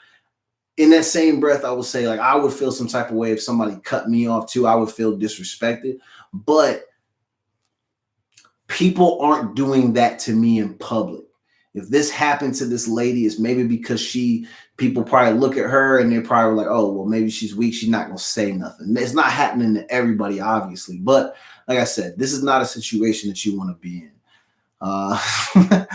in that same breath, I would say, like, I would feel some type of way if somebody cut me off too. I would feel disrespected. But people aren't doing that to me in public. If this happened to this lady, it's maybe because people probably look at her and they're probably like, oh, well, maybe she's weak. She's not going to say nothing. It's not happening to everybody, obviously. But like I said, this is not a situation that you want to be in.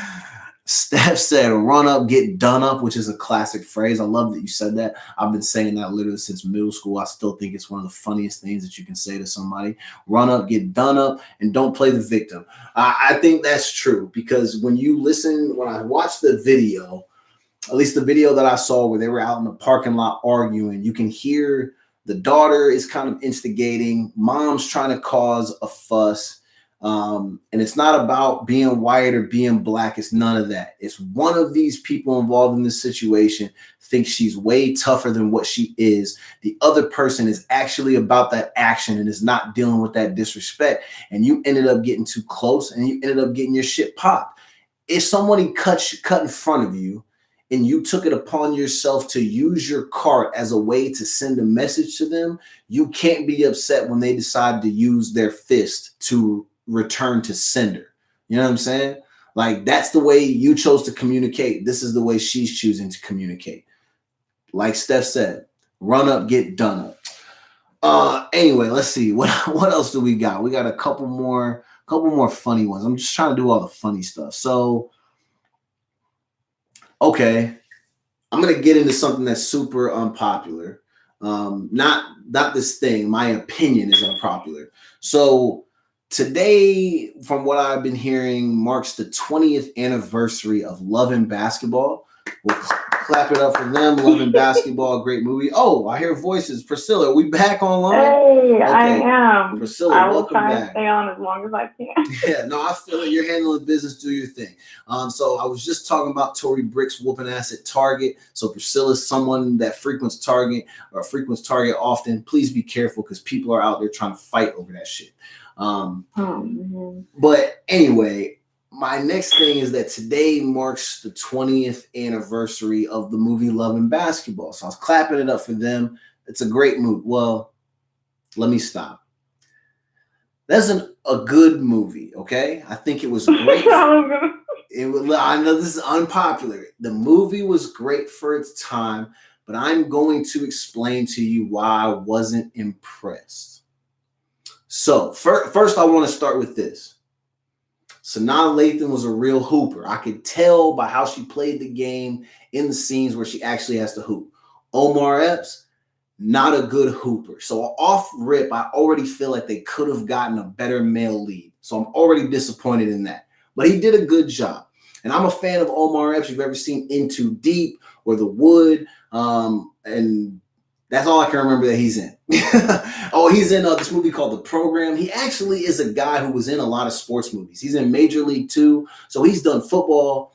Steph said, run up, get done up, which is a classic phrase. I love that you said that. I've been saying that literally since middle school. I still think it's one of the funniest things that you can say to somebody. Run up, get done up, and don't play the victim. I think that's true because when I watched the video, at least the video that I saw where they were out in the parking lot arguing, you can hear the daughter is kind of instigating. Mom's trying to cause a fuss. And it's not about being white or being black. It's none of that. It's one of these people involved in this situation thinks she's way tougher than what she is. The other person is actually about that action and is not dealing with that disrespect. And you ended up getting too close and you ended up getting your shit popped. If somebody cut in front of you and you took it upon yourself to use your cart as a way to send a message to them, you can't be upset when they decide to use their fist to return to sender. You know what I'm saying? Like, that's the way you chose to communicate. This is the way she's choosing to communicate. Like Steph said, run up, get done up. Anyway, let's see. What else do we got? We got a couple more funny ones. I'm just trying to do all the funny stuff. So, okay. I'm going to get into something that's super unpopular. Not this thing. My opinion is unpopular. So, today, from what I've been hearing, marks the 20th anniversary of Love and Basketball. We'll clap it up for them. Love and Basketball, great movie. Oh, I hear voices. Priscilla, are we back online? Hey, okay. I am. Priscilla, I will welcome try back. to stay on as long as I can. Yeah, no, I feel like you're handling business. Do your thing. So I was just talking about Tory Bricks whooping ass at Target. So Priscilla's someone that frequents Target often. Please be careful because people are out there trying to fight over that shit. But anyway, my next thing is that today marks the 20th anniversary of the movie Love and Basketball. So I was clapping it up for them. It's a great movie. Well, let me stop. That's a good movie, okay? I think it was great. I know this is unpopular. The movie was great for its time, but I'm going to explain to you why I wasn't impressed. So first I want to start with this. Sanaa Lathan was a real hooper. I could tell by how she played the game in the scenes where she actually has to hoop. Omar Epps, not a good hooper. So off rip, I already feel like they could have gotten a better male lead. So I'm already disappointed in that. But he did a good job. And I'm a fan of Omar Epps. If you've ever seen In Too Deep or The Wood, and that's all I can remember that he's in. Oh, he's in this movie called The Program. He actually is a guy who was in a lot of sports movies. He's in Major League 2. So he's done football,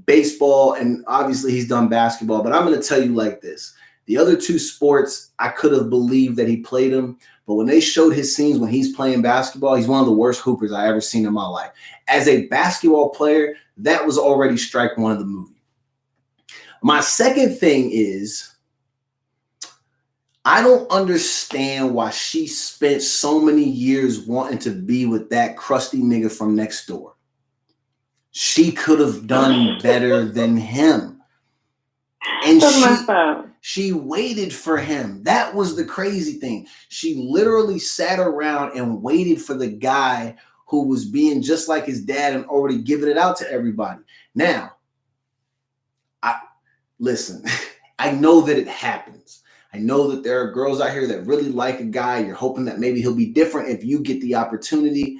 baseball, and obviously he's done basketball. But I'm going to tell you like this. The other two sports, I could have believed that he played them. But when they showed his scenes when he's playing basketball, he's one of the worst hoopers I ever seen in my life. As a basketball player, that was already strike one of the movie. My second thing is, I don't understand why she spent so many years wanting to be with that crusty nigga from next door. She could have done better than him. And she waited for him. That was the crazy thing. She literally sat around and waited for the guy who was being just like his dad and already giving it out to everybody. Now, listen, I know that it happens. I know that there are girls out here that really like a guy. You're hoping that maybe he'll be different if you get the opportunity.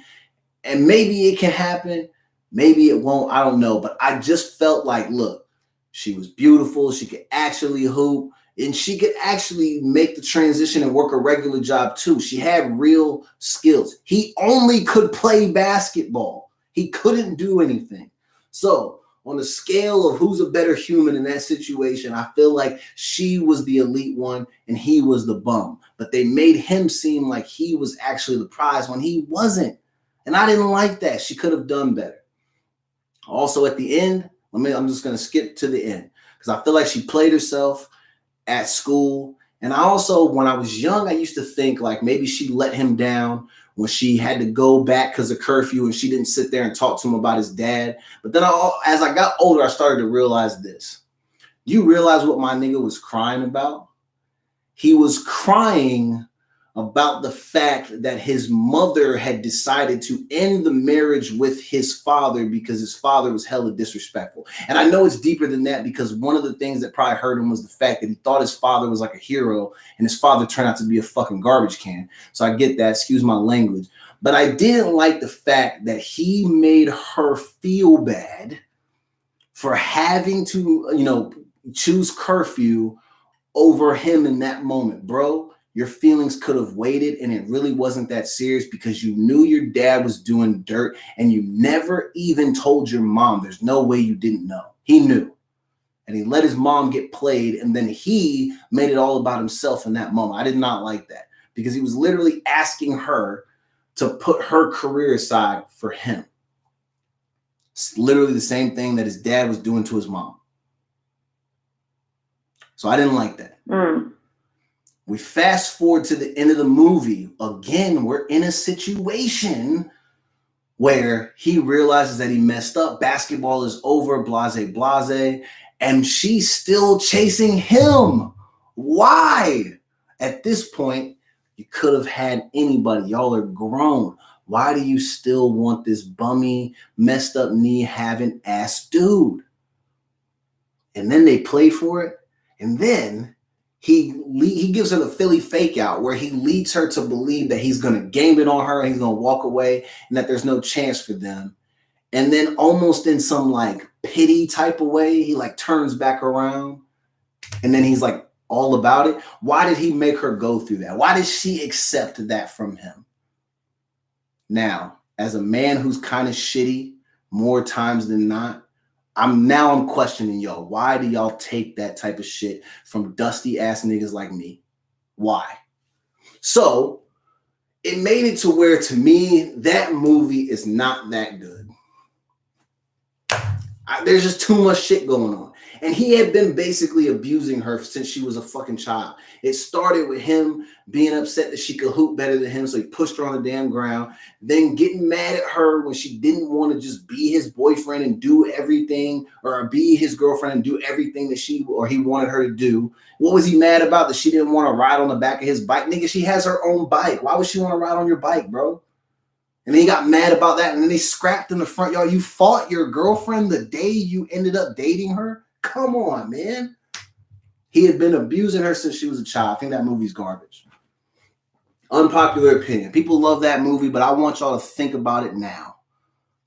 And maybe it can happen. Maybe it won't. I don't know. But I just felt like, look, she was beautiful. She could actually hoop. And she could actually make the transition and work a regular job too. She had real skills. He only could play basketball. He couldn't do anything. So on the scale of who's a better human in that situation, I feel like she was the elite one and he was the bum. But they made him seem like he was actually the prize when he wasn't. And I didn't like that. She could have done better. Also at the end, I'm just going to skip to the end because I feel like she played herself at school. And I also, when I was young, I used to think like maybe she let him down when she had to go back because of curfew and she didn't sit there and talk to him about his dad. But then as I got older, I started to realize this. You realize what my nigga was crying about? He was crying about the fact that his mother had decided to end the marriage with his father because his father was hella disrespectful. And I know it's deeper than that because one of the things that probably hurt him was the fact that he thought his father was like a hero and his father turned out to be a fucking garbage can. So I get that, excuse my language. But I didn't like the fact that he made her feel bad for having to, choose curfew over him in that moment, bro. Your feelings could have waited and it really wasn't that serious because you knew your dad was doing dirt and you never even told your mom. There's no way you didn't know. He knew. And he let his mom get played and then he made it all about himself in that moment. I did not like that because he was literally asking her to put her career aside for him. It's literally the same thing that his dad was doing to his mom. So I didn't like that. We fast forward to the end of the movie. Again, we're in a situation where he realizes that he messed up. Basketball is over, blase, blase. And she's still chasing him. Why? At this point, you could have had anybody. Y'all are grown. Why do you still want this bummy, messed up knee having ass dude? And then they play for it. And then he gives her the Philly fake out where he leads her to believe that he's going to game it on her and he's going to walk away and that there's no chance for them. And then almost in some like pity type of way, he like turns back around and then he's like all about it. Why did he make her go through that? Why did she accept that from him? Now, as a man who's kind of shitty more times than not, I'm questioning y'all. Why do y'all take that type of shit from dusty ass niggas like me? Why? So it made it to where, to me, that movie is not that good. There's just too much shit going on. And he had been basically abusing her since she was a fucking child. It started with him being upset that she could hoop better than him, so he pushed her on the damn ground. Then getting mad at her when she didn't want to just be his boyfriend and do everything, or be his girlfriend and do everything that he wanted her to do. What was he mad about? That she didn't want to ride on the back of his bike? Nigga, she has her own bike. Why would she want to ride on your bike, bro? And then he got mad about that, and then they scrapped in the front. Y'all, you fought your girlfriend the day you ended up dating her? Come on, man. He had been abusing her since she was a child. I think that movie's garbage. Unpopular opinion. People love that movie, but I want y'all to think about it now.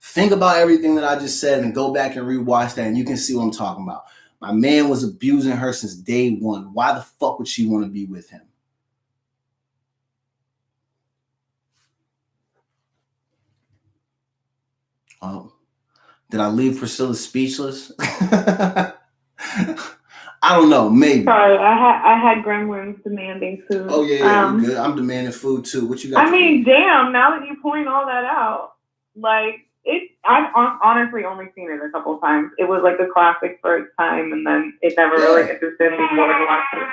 Think about everything that I just said and go back and rewatch that, and you can see what I'm talking about. My man was abusing her since day one. Why the fuck would she want to be with him? Oh, did I leave Priscilla speechless? I don't know, maybe. Sorry, I had gremlins demanding food. Oh yeah, you good. I'm demanding food too. What you got? I mean, damn, now that you point all that out, like I've honestly only seen it a couple of times. It was like a classic for its time, and then it never really interested me more than last time.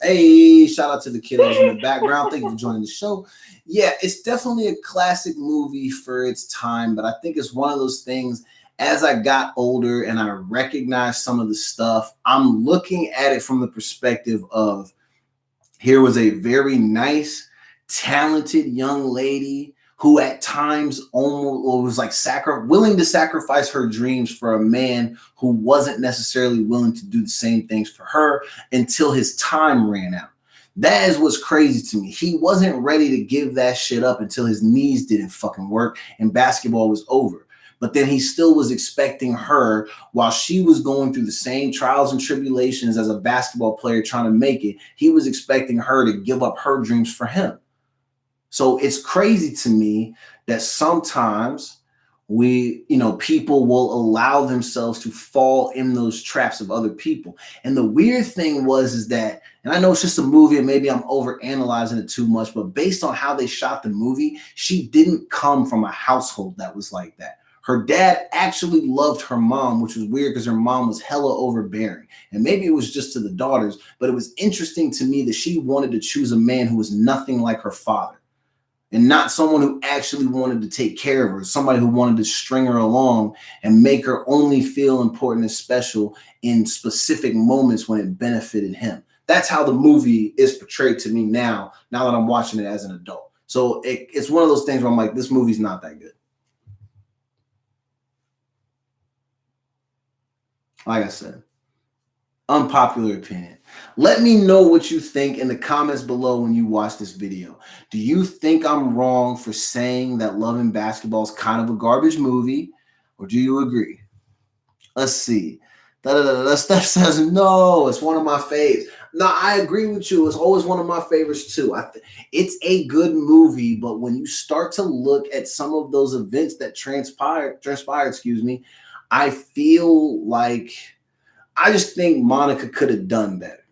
Hey, shout out to the kiddos in the background. Thank you for joining the show. Yeah, it's definitely a classic movie for its time, but I think it's one of those things. As I got older and I recognized some of the stuff, I'm looking at it from the perspective of here was a very nice, talented young lady who at times almost was like willing to sacrifice her dreams for a man who wasn't necessarily willing to do the same things for her until his time ran out. That is what's crazy to me. He wasn't ready to give that shit up until his knees didn't fucking work and basketball was over. But then he still was expecting her, while she was going through the same trials and tribulations as a basketball player trying to make it, he was expecting her to give up her dreams for him. So it's crazy to me that sometimes people will allow themselves to fall in those traps of other people. And the weird thing is that, and I know it's just a movie and maybe I'm over analyzing it too much, but based on how they shot the movie, she didn't come from a household that was like that. Her dad actually loved her mom, which was weird because her mom was hella overbearing. And maybe it was just to the daughters, but it was interesting to me that she wanted to choose a man who was nothing like her father. And not someone who actually wanted to take care of her, somebody who wanted to string her along and make her only feel important and special in specific moments when it benefited him. That's how the movie is portrayed to me now that I'm watching it as an adult. So it's one of those things where I'm like, this movie's not that good. Like I said, unpopular opinion. Let me know what you think in the comments below when you watch this video. Do you think I'm wrong for saying that Love and Basketball is kind of a garbage movie, or do you agree? Let's see. Steph says no, it's one of my faves. No, I agree with you. It's always one of my favorites too. It's a good movie, but when you start to look at some of those events that transpired, I feel like I just think Monica could have done better.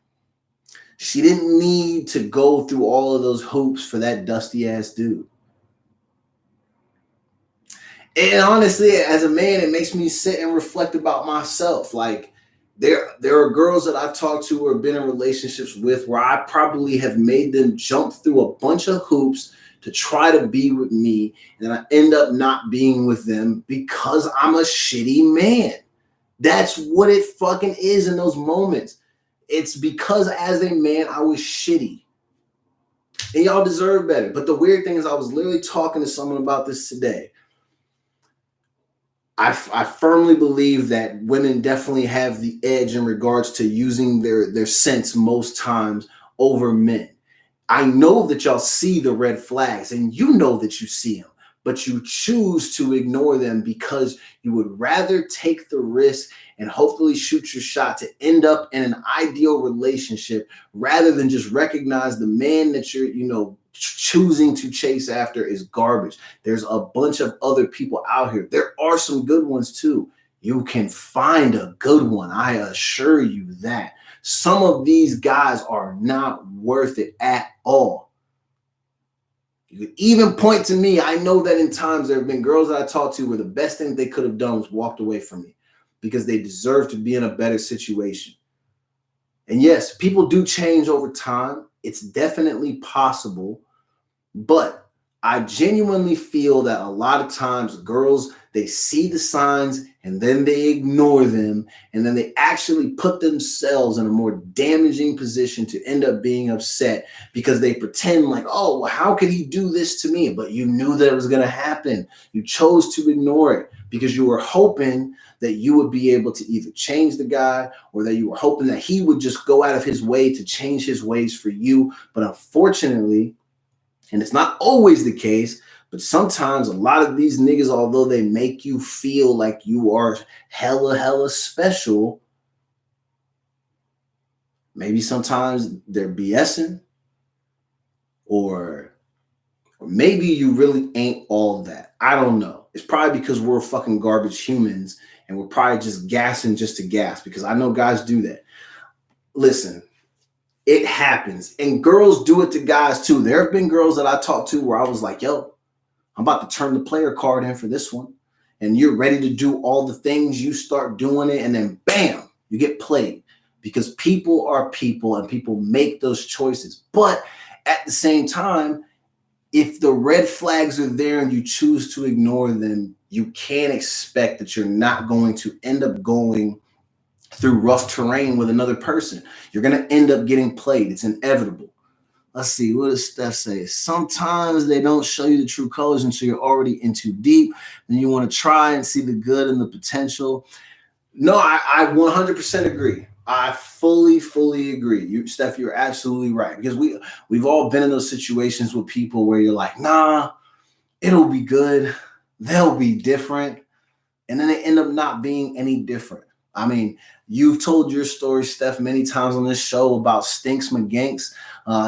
She didn't need to go through all of those hoops for that dusty ass dude. And honestly, as a man, it makes me sit and reflect about myself. Like there are girls that I've talked to or been in relationships with where I probably have made them jump through a bunch of hoops to try to be with me, and I end up not being with them because I'm a shitty man. That's what it fucking is in those moments. It's because as a man, I was shitty. And y'all deserve better. But the weird thing is I was literally talking to someone about this today. I firmly believe that women definitely have the edge in regards to using their sense most times over men. I know that y'all see the red flags and you know that you see them, but you choose to ignore them because you would rather take the risk and hopefully shoot your shot to end up in an ideal relationship rather than just recognize the man that you're, choosing to chase after is garbage. There's a bunch of other people out here. There are some good ones too. You can find a good one. I assure you that. Some of these guys are not worth it at all. You could even point to me. I know that in times there have been girls that I talked to where the best thing they could have done was walked away from me because they deserve to be in a better situation. And yes, people do change over time. It's definitely possible, but I genuinely feel that a lot of times girls, they see the signs and then they ignore them, and then they actually put themselves in a more damaging position to end up being upset because they pretend like, oh, well, how could he do this to me? But you knew that it was going to happen. You chose to ignore it because you were hoping that you would be able to either change the guy or that you were hoping that he would just go out of his way to change his ways for you. But unfortunately, and it's not always the case, but sometimes a lot of these niggas, although they make you feel like you are hella special, maybe sometimes they're BSing, or maybe you really ain't all that. I don't know. It's probably because we're fucking garbage humans and we're probably just gassing just to gas, because I know guys do that. Listen, it happens. And girls do it to guys too. There have been girls that I talked to where I was like, yo, I'm about to turn the player card in for this one. And you're ready to do all the things. You start doing it and then bam, you get played, because people are people and people make those choices. But at the same time, if the red flags are there and you choose to ignore them, you can't expect that you're not going to end up going through rough terrain with another person. You're going to end up getting played. It's inevitable. Let's see, what does Steph say? Sometimes they don't show you the true colors until you're already in too deep, and you want to try and see the good and the potential. No, I 100% agree. I fully agree. Steph, you're absolutely right. Because we've all been in those situations with people where you're like, nah, it'll be good. They'll be different. And then they end up not being any different. I mean, you've told your story, Steph, many times on this show about Stinks McGinks.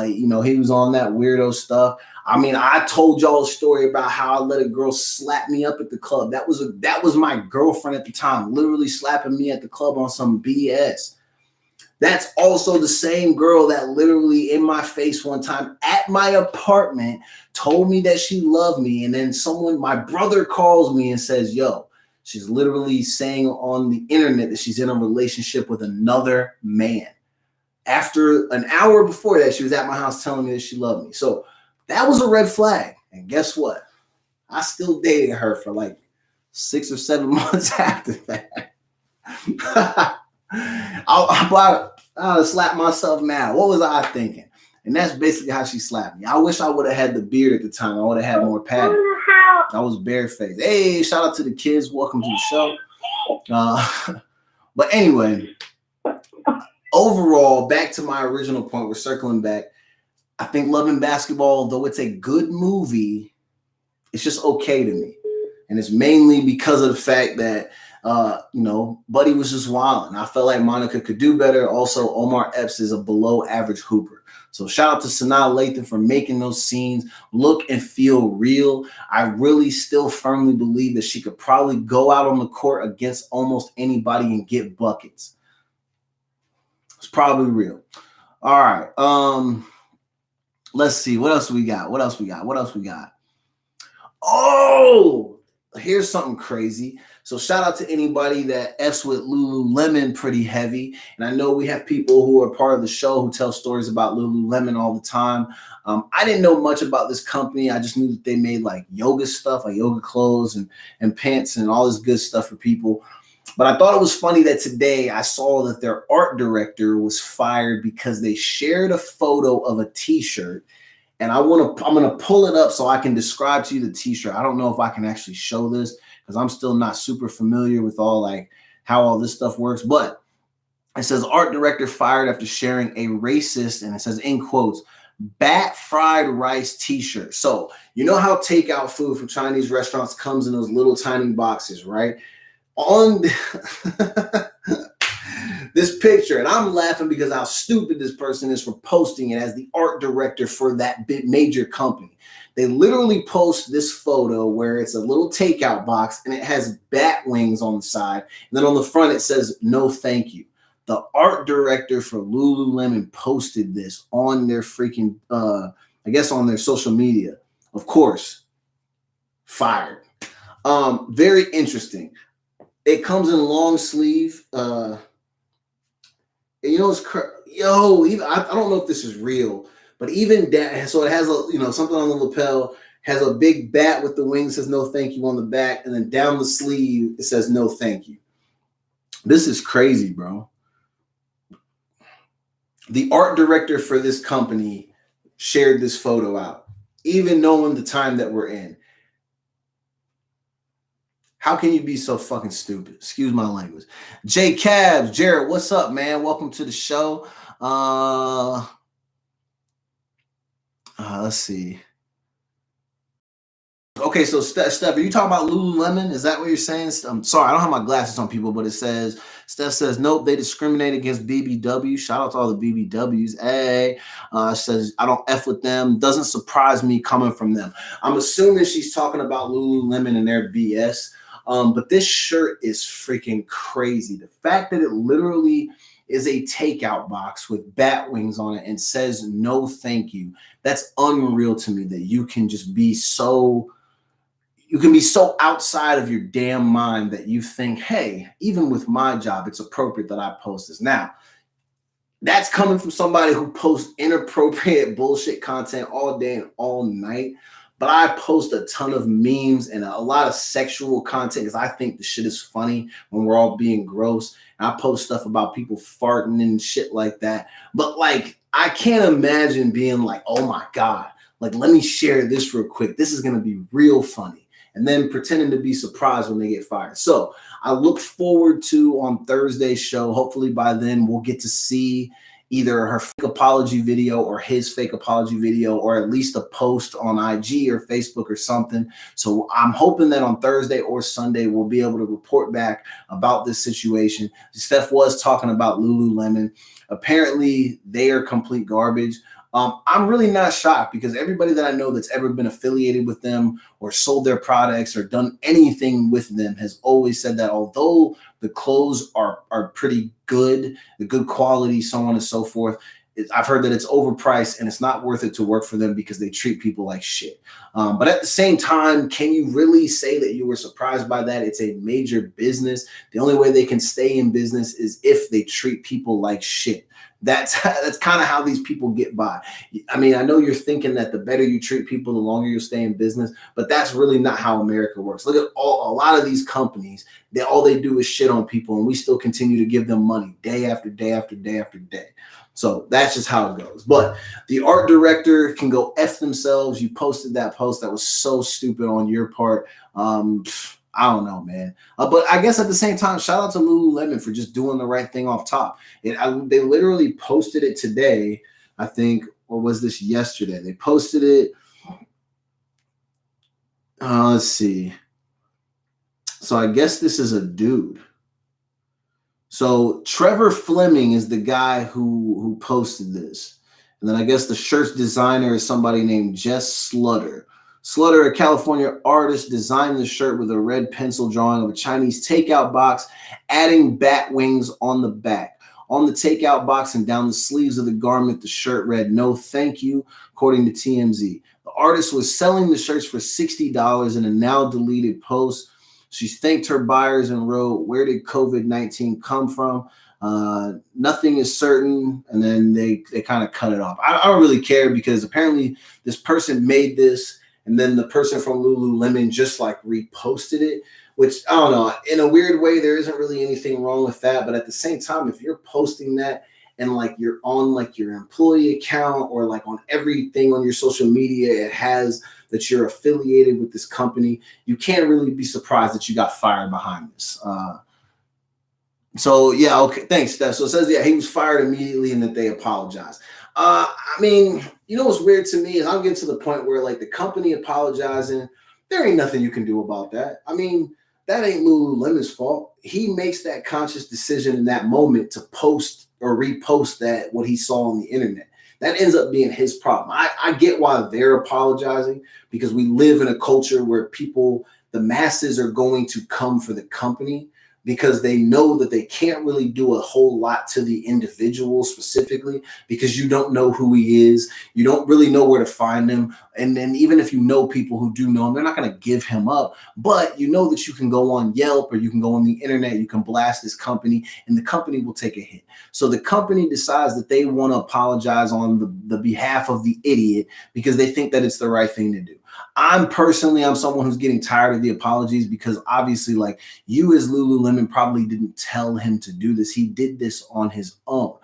He was on that weirdo stuff. I mean, I told y'all a story about how I let a girl slap me up at the club. That was my girlfriend at the time, literally slapping me at the club on some BS. That's also the same girl that literally in my face one time at my apartment told me that she loved me. And then my brother calls me and says, yo, she's literally saying on the internet that she's in a relationship with another man. After an hour before that, she was at my house telling me that she loved me. So that was a red flag. And guess what? I still dated her for like 6 or 7 months after that. I'll slap myself mad. What was I thinking? And that's basically how she slapped me. I wish I would have had the beard at the time. I would have had more padding. I was barefaced. Hey, shout out to the kids. Welcome to the show. But anyway, overall, back to my original point, we're circling back. I think Love and Basketball, though it's a good movie, it's just okay to me. And it's mainly because of the fact that, Buddy was just wilding. I felt like Monica could do better. Also, Omar Epps is a below average hooper. So shout out to Sanaa Lathan for making those scenes look and feel real. I really still firmly believe that she could probably go out on the court against almost anybody and get buckets. It's probably real. All right. Let's see. What else we got? Oh, here's something crazy. So shout out to anybody that F's with Lululemon pretty heavy. And I know we have people who are part of the show who tell stories about Lululemon all the time. I didn't know much about this company. I just knew that they made like yoga stuff, like yoga clothes and pants and all this good stuff for people. But I thought it was funny that today I saw that their art director was fired because they shared a photo of a t-shirt. And I'm gonna pull it up so I can describe to you the t-shirt. I don't know if I can actually show this because I'm still not super familiar with how all this stuff works. But it says art director fired after sharing a racist, and it says in quotes, bat fried rice t-shirt. So you know how takeout food from Chinese restaurants comes in those little tiny boxes, right? On this picture, and I'm laughing because how stupid this person is for posting it as the art director for that big major company. They literally post this photo where it's a little takeout box and it has bat wings on the side. And then on the front, it says, no, thank you. The art director for Lululemon posted this on their freaking, on their social media. Of course, fired. Very interesting. It comes in long sleeve. I don't know if this is real, but even that, so it has something on the lapel, has a big bat with the wings, says no thank you on the back, and then down the sleeve it says no thank you. This is crazy, bro. The art director for this company shared this photo out, even knowing the time that we're in. How can you be so fucking stupid? Excuse my language. Jay Cabs, Jared, what's up, man? Welcome to the show. Let's see. Okay, so Steph, are you talking about Lululemon? Is that what you're saying? I'm sorry, I don't have my glasses on, people, but Steph says, nope, they discriminate against BBW. Shout out to all the BBWs. Hey, says, I don't F with them. Doesn't surprise me coming from them. I'm assuming she's talking about Lululemon and their BS. But this shirt is freaking crazy. The fact that it literally is a takeout box with bat wings on it and says no thank you. That's unreal to me that you can just be so outside of your damn mind that you think, hey, even with my job, it's appropriate that I post this. Now, that's coming from somebody who posts inappropriate bullshit content all day and all night. But I post a ton of memes and a lot of sexual content because I think the shit is funny when we're all being gross. And I post stuff about people farting and shit like that. But I can't imagine being like, oh my God, like, let me share this real quick. This is going to be real funny. And then pretending to be surprised when they get fired. So I look forward to on Thursday's show. Hopefully by then we'll get to see either her fake apology video or his fake apology video, or at least a post on IG or Facebook or something. So I'm hoping that on Thursday or Sunday, we'll be able to report back about this situation. Steph was talking about Lululemon. Apparently they are complete garbage. I'm really not shocked because everybody that I know that's ever been affiliated with them or sold their products or done anything with them has always said that although the clothes are pretty good, the good quality, so on and so forth, I've heard that it's overpriced and it's not worth it to work for them because they treat people like shit. But at the same time, can you really say that you were surprised by that? It's a major business. The only way they can stay in business is if they treat people like shit. That's kind of how these people get by. I mean, I know you're thinking that the better you treat people, the longer you'll stay in business, but that's really not how America works. Look at a lot of these companies. All they do is shit on people, and we still continue to give them money day after day after day after day. So that's just how it goes. But the art director can go F themselves. You posted that post. That was so stupid on your part. I don't know, man. But I guess at the same time, shout out to Lululemon for just doing the right thing off top. They literally posted it today, I think, or was this yesterday? They posted it. Let's see. So I guess this is a dude. So Trevor Fleming is the guy who posted this. And then I guess the shirt's designer is somebody named Jess Slutter. Slutter, a California artist, designed the shirt with a red pencil drawing of a Chinese takeout box, adding bat wings on the back. On the takeout box and down the sleeves of the garment, the shirt read, "No thank you," according to TMZ. The artist was selling the shirts for $60 in a now deleted post. She thanked her buyers and wrote, "Where did COVID-19 come from? Nothing is certain." And then they kind of cut it off. I don't really care because apparently this person made this, and then the person from Lululemon just like reposted it, which I don't know. In a weird way, there isn't really anything wrong with that. But at the same time, if you're posting that and like you're on like your employee account or like on everything on your social media, it has that you're affiliated with this company, you can't really be surprised that you got fired behind this. So yeah, okay, thanks, Steph. So it says he was fired immediately and that they apologized. I mean, you know what's weird to me is I'm getting to the point where like the company apologizing, there ain't nothing you can do about that. I mean, that ain't Lululemon's fault. He makes that conscious decision in that moment to post or repost that what he saw on the internet. That ends up being his problem. I get why they're apologizing because we live in a culture where the masses are going to come for the company because they know that they can't really do a whole lot to the individual specifically because you don't know who he is. You don't really know where to find him. And then even if you know people who do know him, they're not going to give him up. But you know that you can go on Yelp or you can go on the internet, you can blast this company and the company will take a hit. So the company decides that they want to apologize on the behalf of the idiot because they think that it's the right thing to do. I'm someone who's getting tired of the apologies because obviously like you as Lululemon probably didn't tell him to do this. He did this on his own.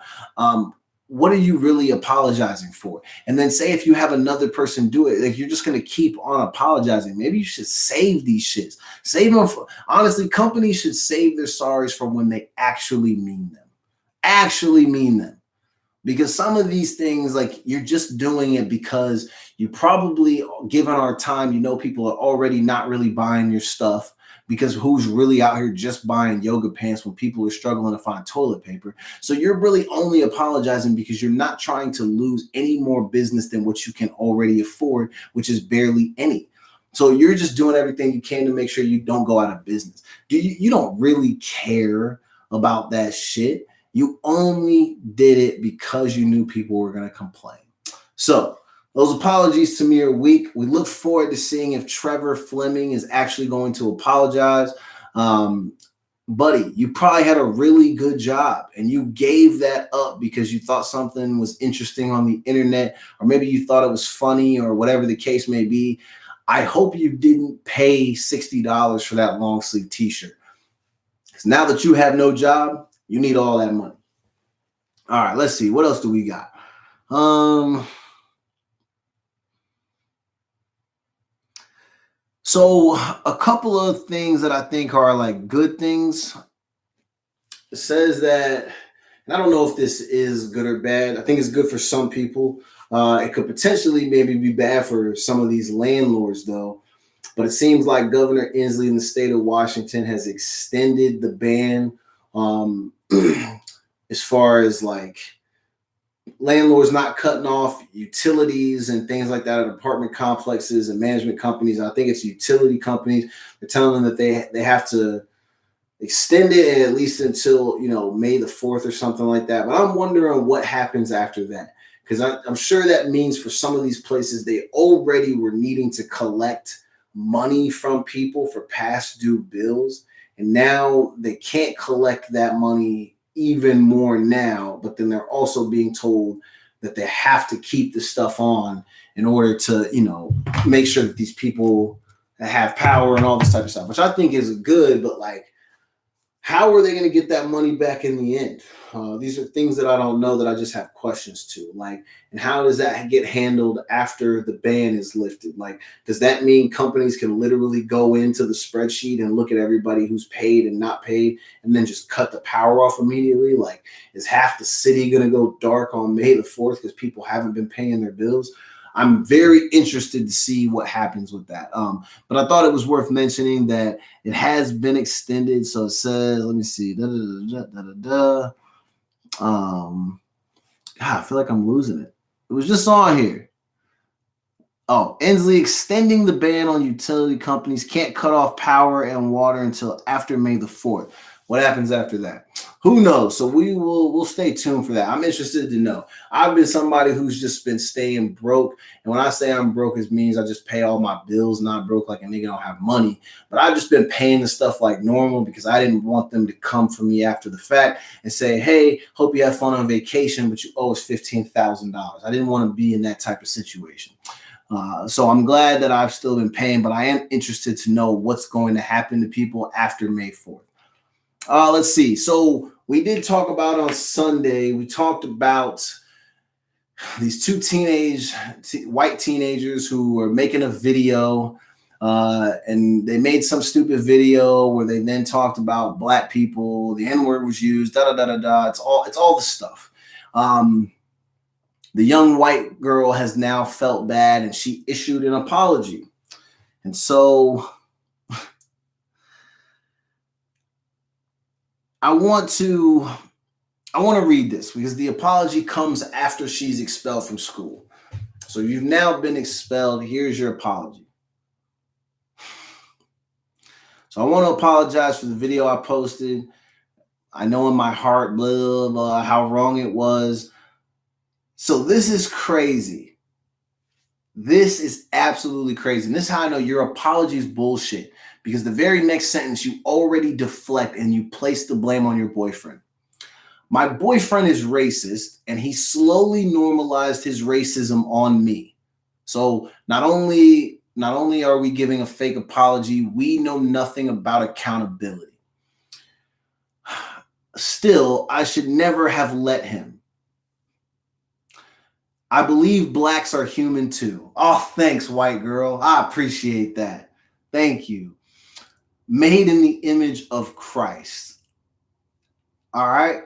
What are you really apologizing for? And then say if you have another person do it, like you're just going to keep on apologizing. Maybe you should save these shits. Save them. Honestly, companies should save their sorries for when they actually mean them. Actually mean them. Because some of these things, like you're just doing it because you probably, given our time, you know, people are already not really buying your stuff because who's really out here just buying yoga pants when people are struggling to find toilet paper? So you're really only apologizing because you're not trying to lose any more business than what you can already afford, which is barely any. So you're just doing everything you can to make sure you don't go out of business. You don't really care about that shit. You only did it because you knew people were going to complain. So those apologies to me are weak. We look forward to seeing if Trevor Fleming is actually going to apologize. Buddy, you probably had a really good job and you gave that up because you thought something was interesting on the internet, or maybe you thought it was funny or whatever the case may be. I hope you didn't pay $60 for that long sleeve t-shirt. Because now that you have no job, you need all that money. All right, let's see. What else do we got? So a couple of things that I think are like good things. It says that, and I don't know if this is good or bad. I think it's good for some people. It could potentially maybe be bad for some of these landlords, though. But it seems like Governor Inslee in the state of Washington has extended the ban as far as like landlords not cutting off utilities and things like that at apartment complexes and management companies. I think it's utility companies. They're telling them that they have to extend it at least until May the 4th or something like that. But I'm wondering what happens after that, because I'm sure that means for some of these places they already were needing to collect money from people for past due bills, and now they can't collect that money even more now. But then they're also being told that they have to keep the stuff on in order to make sure that these people have power and all this type of stuff, which I think is good. But like, how are they going to get that money back in the end? These are things that I don't know, that I just have questions to. Like, and how does that get handled after the ban is lifted? Like, does that mean companies can literally go into the spreadsheet and look at everybody who's paid and not paid and then just cut the power off immediately? Like, is half the city going to go dark on May the 4th because people haven't been paying their bills? I'm very interested to see what happens with that. But I thought it was worth mentioning that it has been extended. So it says, let me see. God, I feel like I'm losing it. It was just on here. Oh, Inslee extending the ban on utility companies can't cut off power and water until after May the 4th. What happens after that? Who knows? So we'll stay tuned for that. I'm interested to know. I've been somebody who's just been staying broke. And when I say I'm broke, it means I just pay all my bills, not broke like a nigga don't have money. But I've just been paying the stuff like normal because I didn't want them to come for me after the fact and say, hey, hope you have fun on vacation, but you owe us $15,000. I didn't want to be in that type of situation. So I'm glad that I've still been paying, but I am interested to know what's going to happen to people after May 4th. Let's see. So we did talk about on Sunday, we talked about these two white teenagers who were making a video, and they made some stupid video where they then talked about black people. The N-word was used, da-da-da-da-da. It's all the stuff. The young white girl has now felt bad and she issued an apology. And so I want to read this because the apology comes after she's expelled from school. So you've now been expelled. Here's your apology. So I want to apologize for the video I posted. I know in my heart, blah, blah, blah, how wrong it was. So this is crazy. This is absolutely crazy. And this is how I know your apology is bullshit. Because the very next sentence, you already deflect and you place the blame on your boyfriend. My boyfriend is racist, and he slowly normalized his racism on me. So not only are we giving a fake apology, we know nothing about accountability. Still, I should never have let him. I believe blacks are human too. Oh, thanks, white girl. I appreciate that. Thank you. Made in the image of Christ. All right.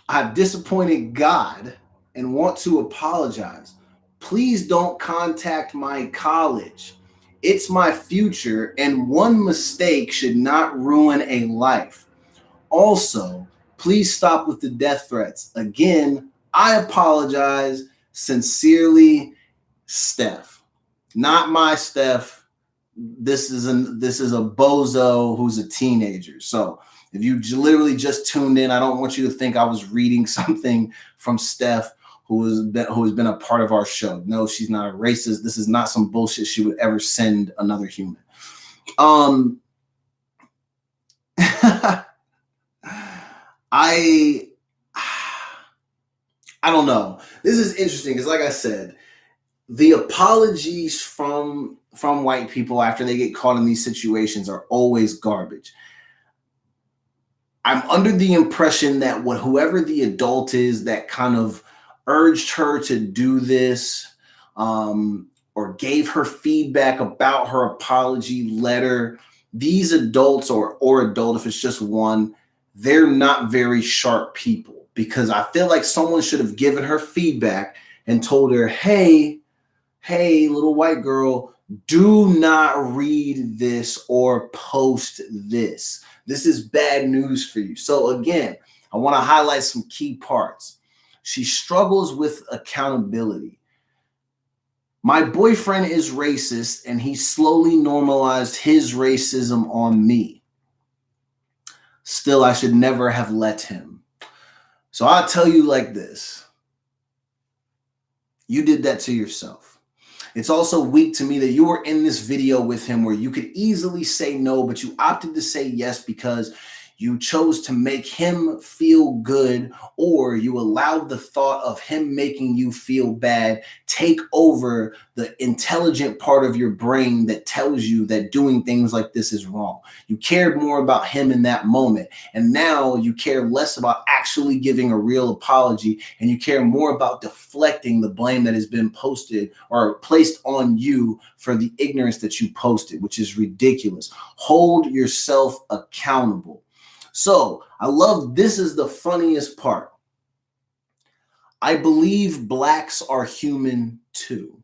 I've disappointed God and want to apologize. Please don't contact my college. It's my future, and one mistake should not ruin a life. Also, please stop with the death threats. Again, I apologize. Sincerely, Steph. Not my Steph. This is a bozo who's a teenager. So if you literally just tuned in, I don't want you to think I was reading something from Steph, who has been a part of our show. No, she's not a racist. This is not some bullshit she would ever send another human. I don't know. This is interesting because, like I said, the apologies from white people after they get caught in these situations are always garbage. I'm under the impression that whoever the adult is that kind of urged her to do this, or gave her feedback about her apology letter, these adults or adult, if it's just one, they're not very sharp people, because I feel like someone should have given her feedback and told her, hey, little white girl, do not read this or post this. This is bad news for you. So again, I want to highlight some key parts. She struggles with accountability. My boyfriend is racist, and he slowly normalized his racism on me. Still, I should never have let him. So I'll tell you like this. You did that to yourself. It's also weak to me that you were in this video with him where you could easily say no, but you opted to say yes because you chose to make him feel good, or you allowed the thought of him making you feel bad take over the intelligent part of your brain that tells you that doing things like this is wrong. You cared more about him in that moment, and now you care less about actually giving a real apology, and you care more about deflecting the blame that has been posted or placed on you for the ignorance that you posted, which is ridiculous. Hold yourself accountable. So I love, this is the funniest part. I believe blacks are human too.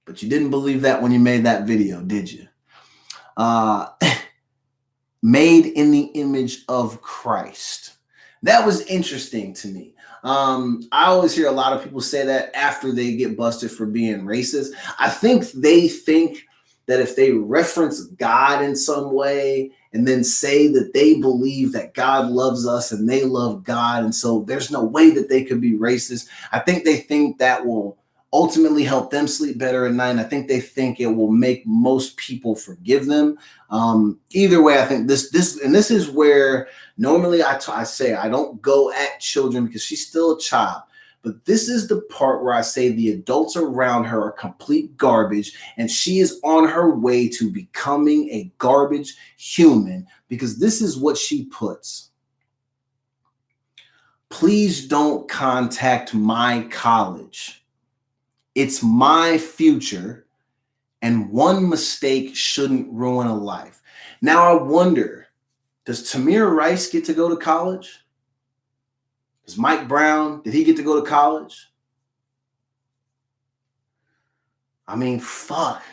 But you didn't believe that when you made that video, did you? Made in the image of Christ. That was interesting to me. I always hear a lot of people say that after they get busted for being racist. I think they think that if they reference God in some way and then say that they believe that God loves us and they love God, and so there's no way that they could be racist, I think they think that will ultimately help them sleep better at night. And I think they think it will make most people forgive them. Either way, I think this is where normally I say I don't go at children because she's still a child. But this is the part where I say the adults around her are complete garbage, and she is on her way to becoming a garbage human, because this is what she puts. Please don't contact my college. It's my future, and one mistake shouldn't ruin a life. Now I wonder, does Tamir Rice get to go to college? Does Mike Brown, did he get to go to college? I mean, fuck.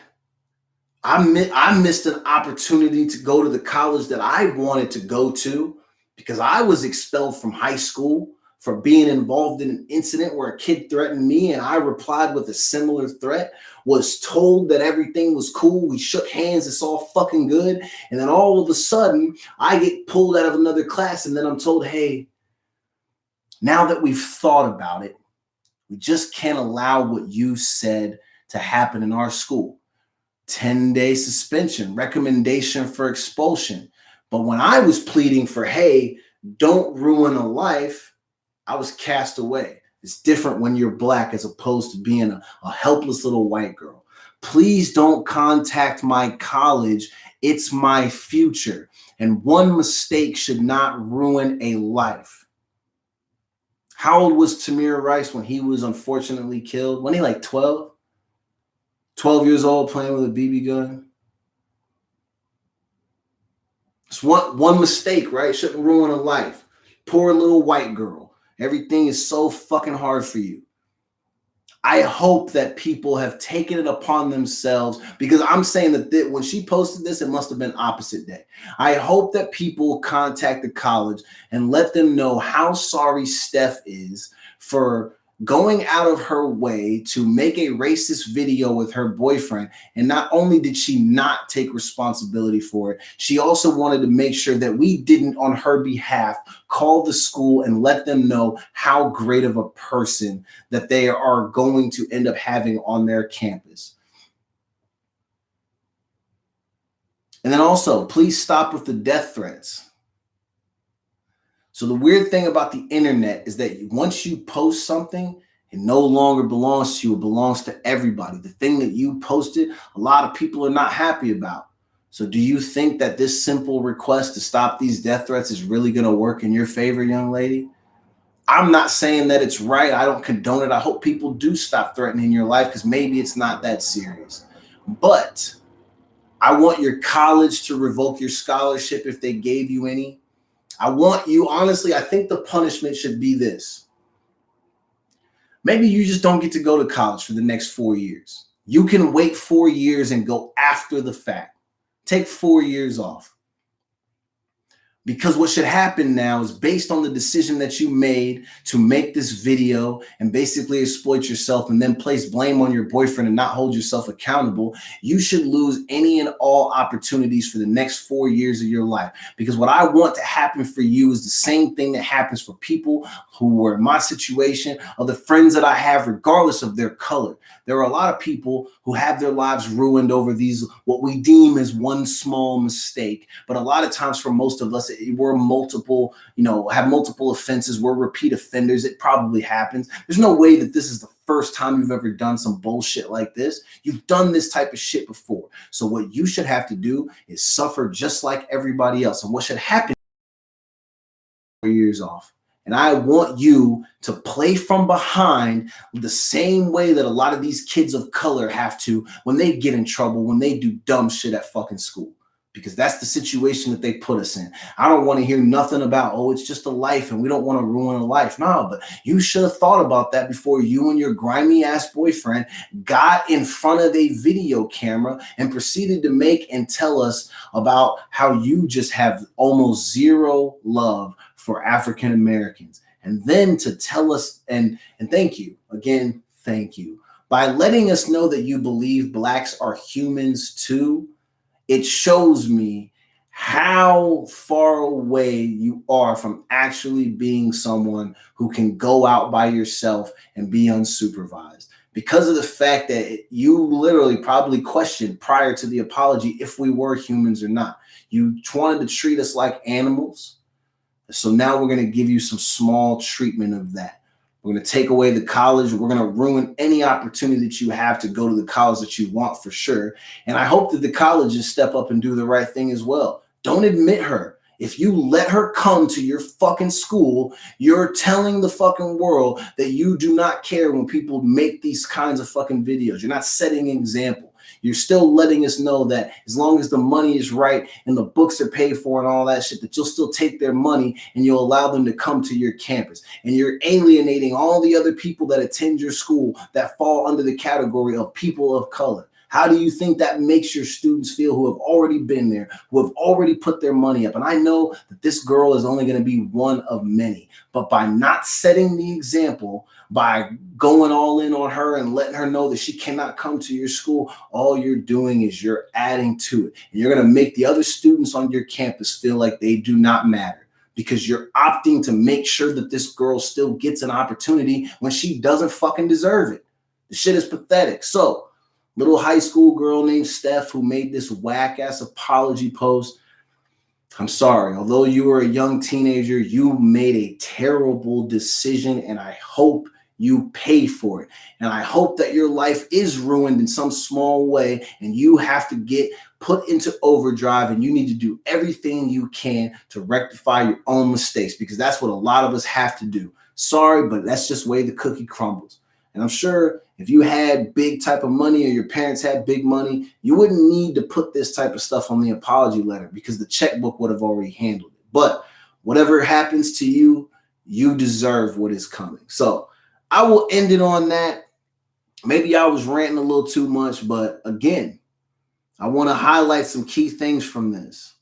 I missed an opportunity to go to the college that I wanted to go to because I was expelled from high school for being involved in an incident where a kid threatened me, and I replied with a similar threat, was told that everything was cool. We shook hands. It's all fucking good. And then all of a sudden, I get pulled out of another class, and then I'm told, hey, now that we've thought about it, we just can't allow what you said to happen in our school. 10-day suspension, recommendation for expulsion. But when I was pleading for, hey, don't ruin a life, I was cast away. It's different when you're black as opposed to being a helpless little white girl. Please don't contact my college. It's my future. And one mistake should not ruin a life. How old was Tamir Rice when he was unfortunately killed? Wasn't he like 12? 12 years old playing with a BB gun? It's one mistake, right? Shouldn't ruin a life. Poor little white girl. Everything is so fucking hard for you. I hope that people have taken it upon themselves, because I'm saying that when she posted this, it must have been opposite day. I hope that people contact the college and let them know how sorry Steph is for going out of her way to make a racist video with her boyfriend. And not only did she not take responsibility for it, she also wanted to make sure that we didn't, on her behalf, call the school and let them know how great of a person that they are going to end up having on their campus. And then also, please stop with the death threats. So the weird thing about the internet is that once you post something, it no longer belongs to you. It belongs to everybody. The thing that you posted, a lot of people are not happy about. So do you think that this simple request to stop these death threats is really going to work in your favor, young lady? I'm not saying that it's right. I don't condone it. I hope people do stop threatening your life because maybe it's not that serious. But I want your college to revoke your scholarship if they gave you any. I want you, honestly, I think the punishment should be this. Maybe you just don't get to go to college for the next 4 years. You can wait 4 years and go after the fact. Take 4 years off. Because what should happen now is based on the decision that you made to make this video and basically exploit yourself and then place blame on your boyfriend and not hold yourself accountable, you should lose any and all opportunities for the next 4 years of your life. Because what I want to happen for you is the same thing that happens for people who were in my situation or the friends that I have, regardless of their color. There are a lot of people who have their lives ruined over these, what we deem as one small mistake. But a lot of times for most of us, we're multiple, have multiple offenses. We're repeat offenders. It probably happens. There's no way that this is the first time you've ever done some bullshit like this. You've done this type of shit before. So what you should have to do is suffer just like everybody else. And what should happen 4 years off. And I want you to play from behind the same way that a lot of these kids of color have to when they get in trouble, when they do dumb shit at fucking school. Because that's the situation that they put us in. I don't want to hear nothing about, oh, it's just a life and we don't want to ruin a life. No, but you should have thought about that before you and your grimy ass boyfriend got in front of a video camera and proceeded to make and tell us about how you just have almost zero love for African Americans. And then to tell us, and thank you, again, thank you. By letting us know that you believe blacks are humans too, it shows me how far away you are from actually being someone who can go out by yourself and be unsupervised. Because of the fact that you literally probably questioned prior to the apology if we were humans or not. You wanted to treat us like animals. So now we're going to give you some small treatment of that. We're going to take away the college. We're going to ruin any opportunity that you have to go to the college that you want for sure. And I hope that the colleges step up and do the right thing as well. Don't admit her. If you let her come to your fucking school, you're telling the fucking world that you do not care when people make these kinds of fucking videos. You're not setting an example. You're still letting us know that as long as the money is right and the books are paid for and all that shit, that you'll still take their money and you'll allow them to come to your campus. And you're alienating all the other people that attend your school that fall under the category of people of color. How do you think that makes your students feel who have already been there, who have already put their money up? And I know that this girl is only going to be one of many, but by not setting the example, by going all in on her and letting her know that she cannot come to your school, all you're doing is you're adding to it. And you're going to make the other students on your campus feel like they do not matter because you're opting to make sure that this girl still gets an opportunity when she doesn't fucking deserve it. The shit is pathetic. So, little high school girl named Steph who made this whack-ass apology post. I'm sorry. Although you were a young teenager, you made a terrible decision, and I hope you pay for it. And I hope that your life is ruined in some small way, and you have to get put into overdrive, and you need to do everything you can to rectify your own mistakes, because that's what a lot of us have to do. Sorry, but that's just the way the cookie crumbles. And I'm sure if you had big type of money or your parents had big money, you wouldn't need to put this type of stuff on the apology letter because the checkbook would have already handled it. But whatever happens to you, you deserve what is coming. So I will end it on that. Maybe I was ranting a little too much, but again, I want to highlight some key things from this.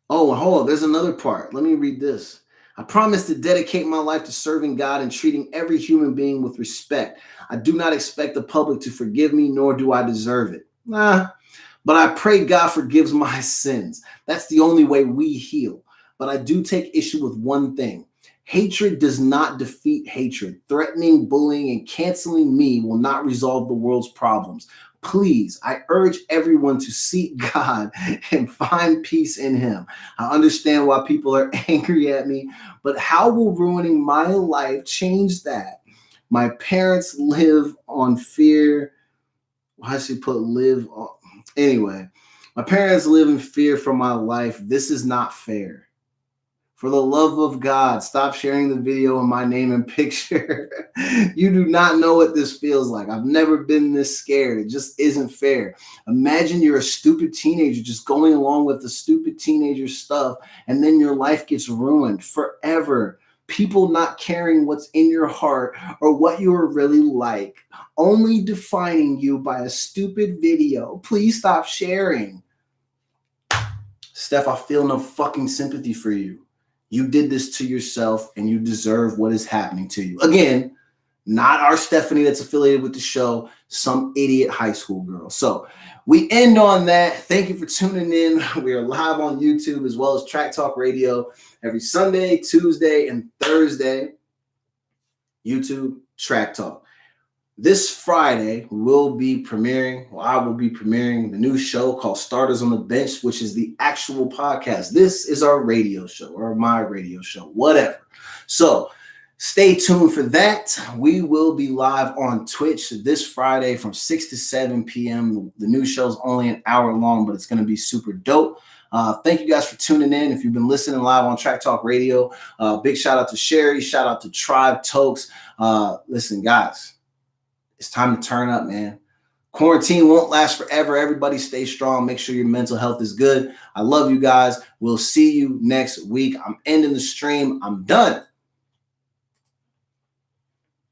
Oh, hold on. There's another part. Let me read this. I promise to dedicate my life to serving God and treating every human being with respect. I do not expect the public to forgive me, nor do I deserve it. But I pray God forgives my sins. That's the only way we heal. But I do take issue with one thing. Hatred does not defeat hatred. Threatening, bullying, and canceling me will not resolve the world's problems. Please, I urge everyone to seek God and find peace in him. I understand why people are angry at me, but how will ruining my life change that? My parents live on fear. Why should she put live on? Anyway, my parents live in fear for my life. This is not fair. For the love of God, stop sharing the video in my name and picture. You do not know what this feels like. I've never been this scared. It just isn't fair. Imagine you're a stupid teenager just going along with the stupid teenager stuff, and then your life gets ruined forever. People not caring what's in your heart or what you are really like, only defining you by a stupid video. Please stop sharing. Steph, I feel no fucking sympathy for you. You did this to yourself and you deserve what is happening to you. Again, not our Stephanie that's affiliated with the show, some idiot high school girl. So we end on that. Thank you for tuning in. We are live on YouTube as well as Track Talk Radio every Sunday, Tuesday, and Thursday. YouTube, Track Talk. This Friday, I will be premiering the new show called Starters on the Bench, which is the actual podcast. This is our radio show or my radio show, whatever. So stay tuned for that. We will be live on Twitch this Friday from 6 to 7 p.m. The new show's only an hour long, but it's going to be super dope. Thank you guys for tuning in. If you've been listening live on Track Talk Radio, big shout out to Sherry, shout out to Tribe Tokes. Listen, guys. It's time to turn up, man. Quarantine won't last forever. Everybody stay strong. Make sure your mental health is good. I love you guys. We'll see you next week. I'm ending the stream. I'm done.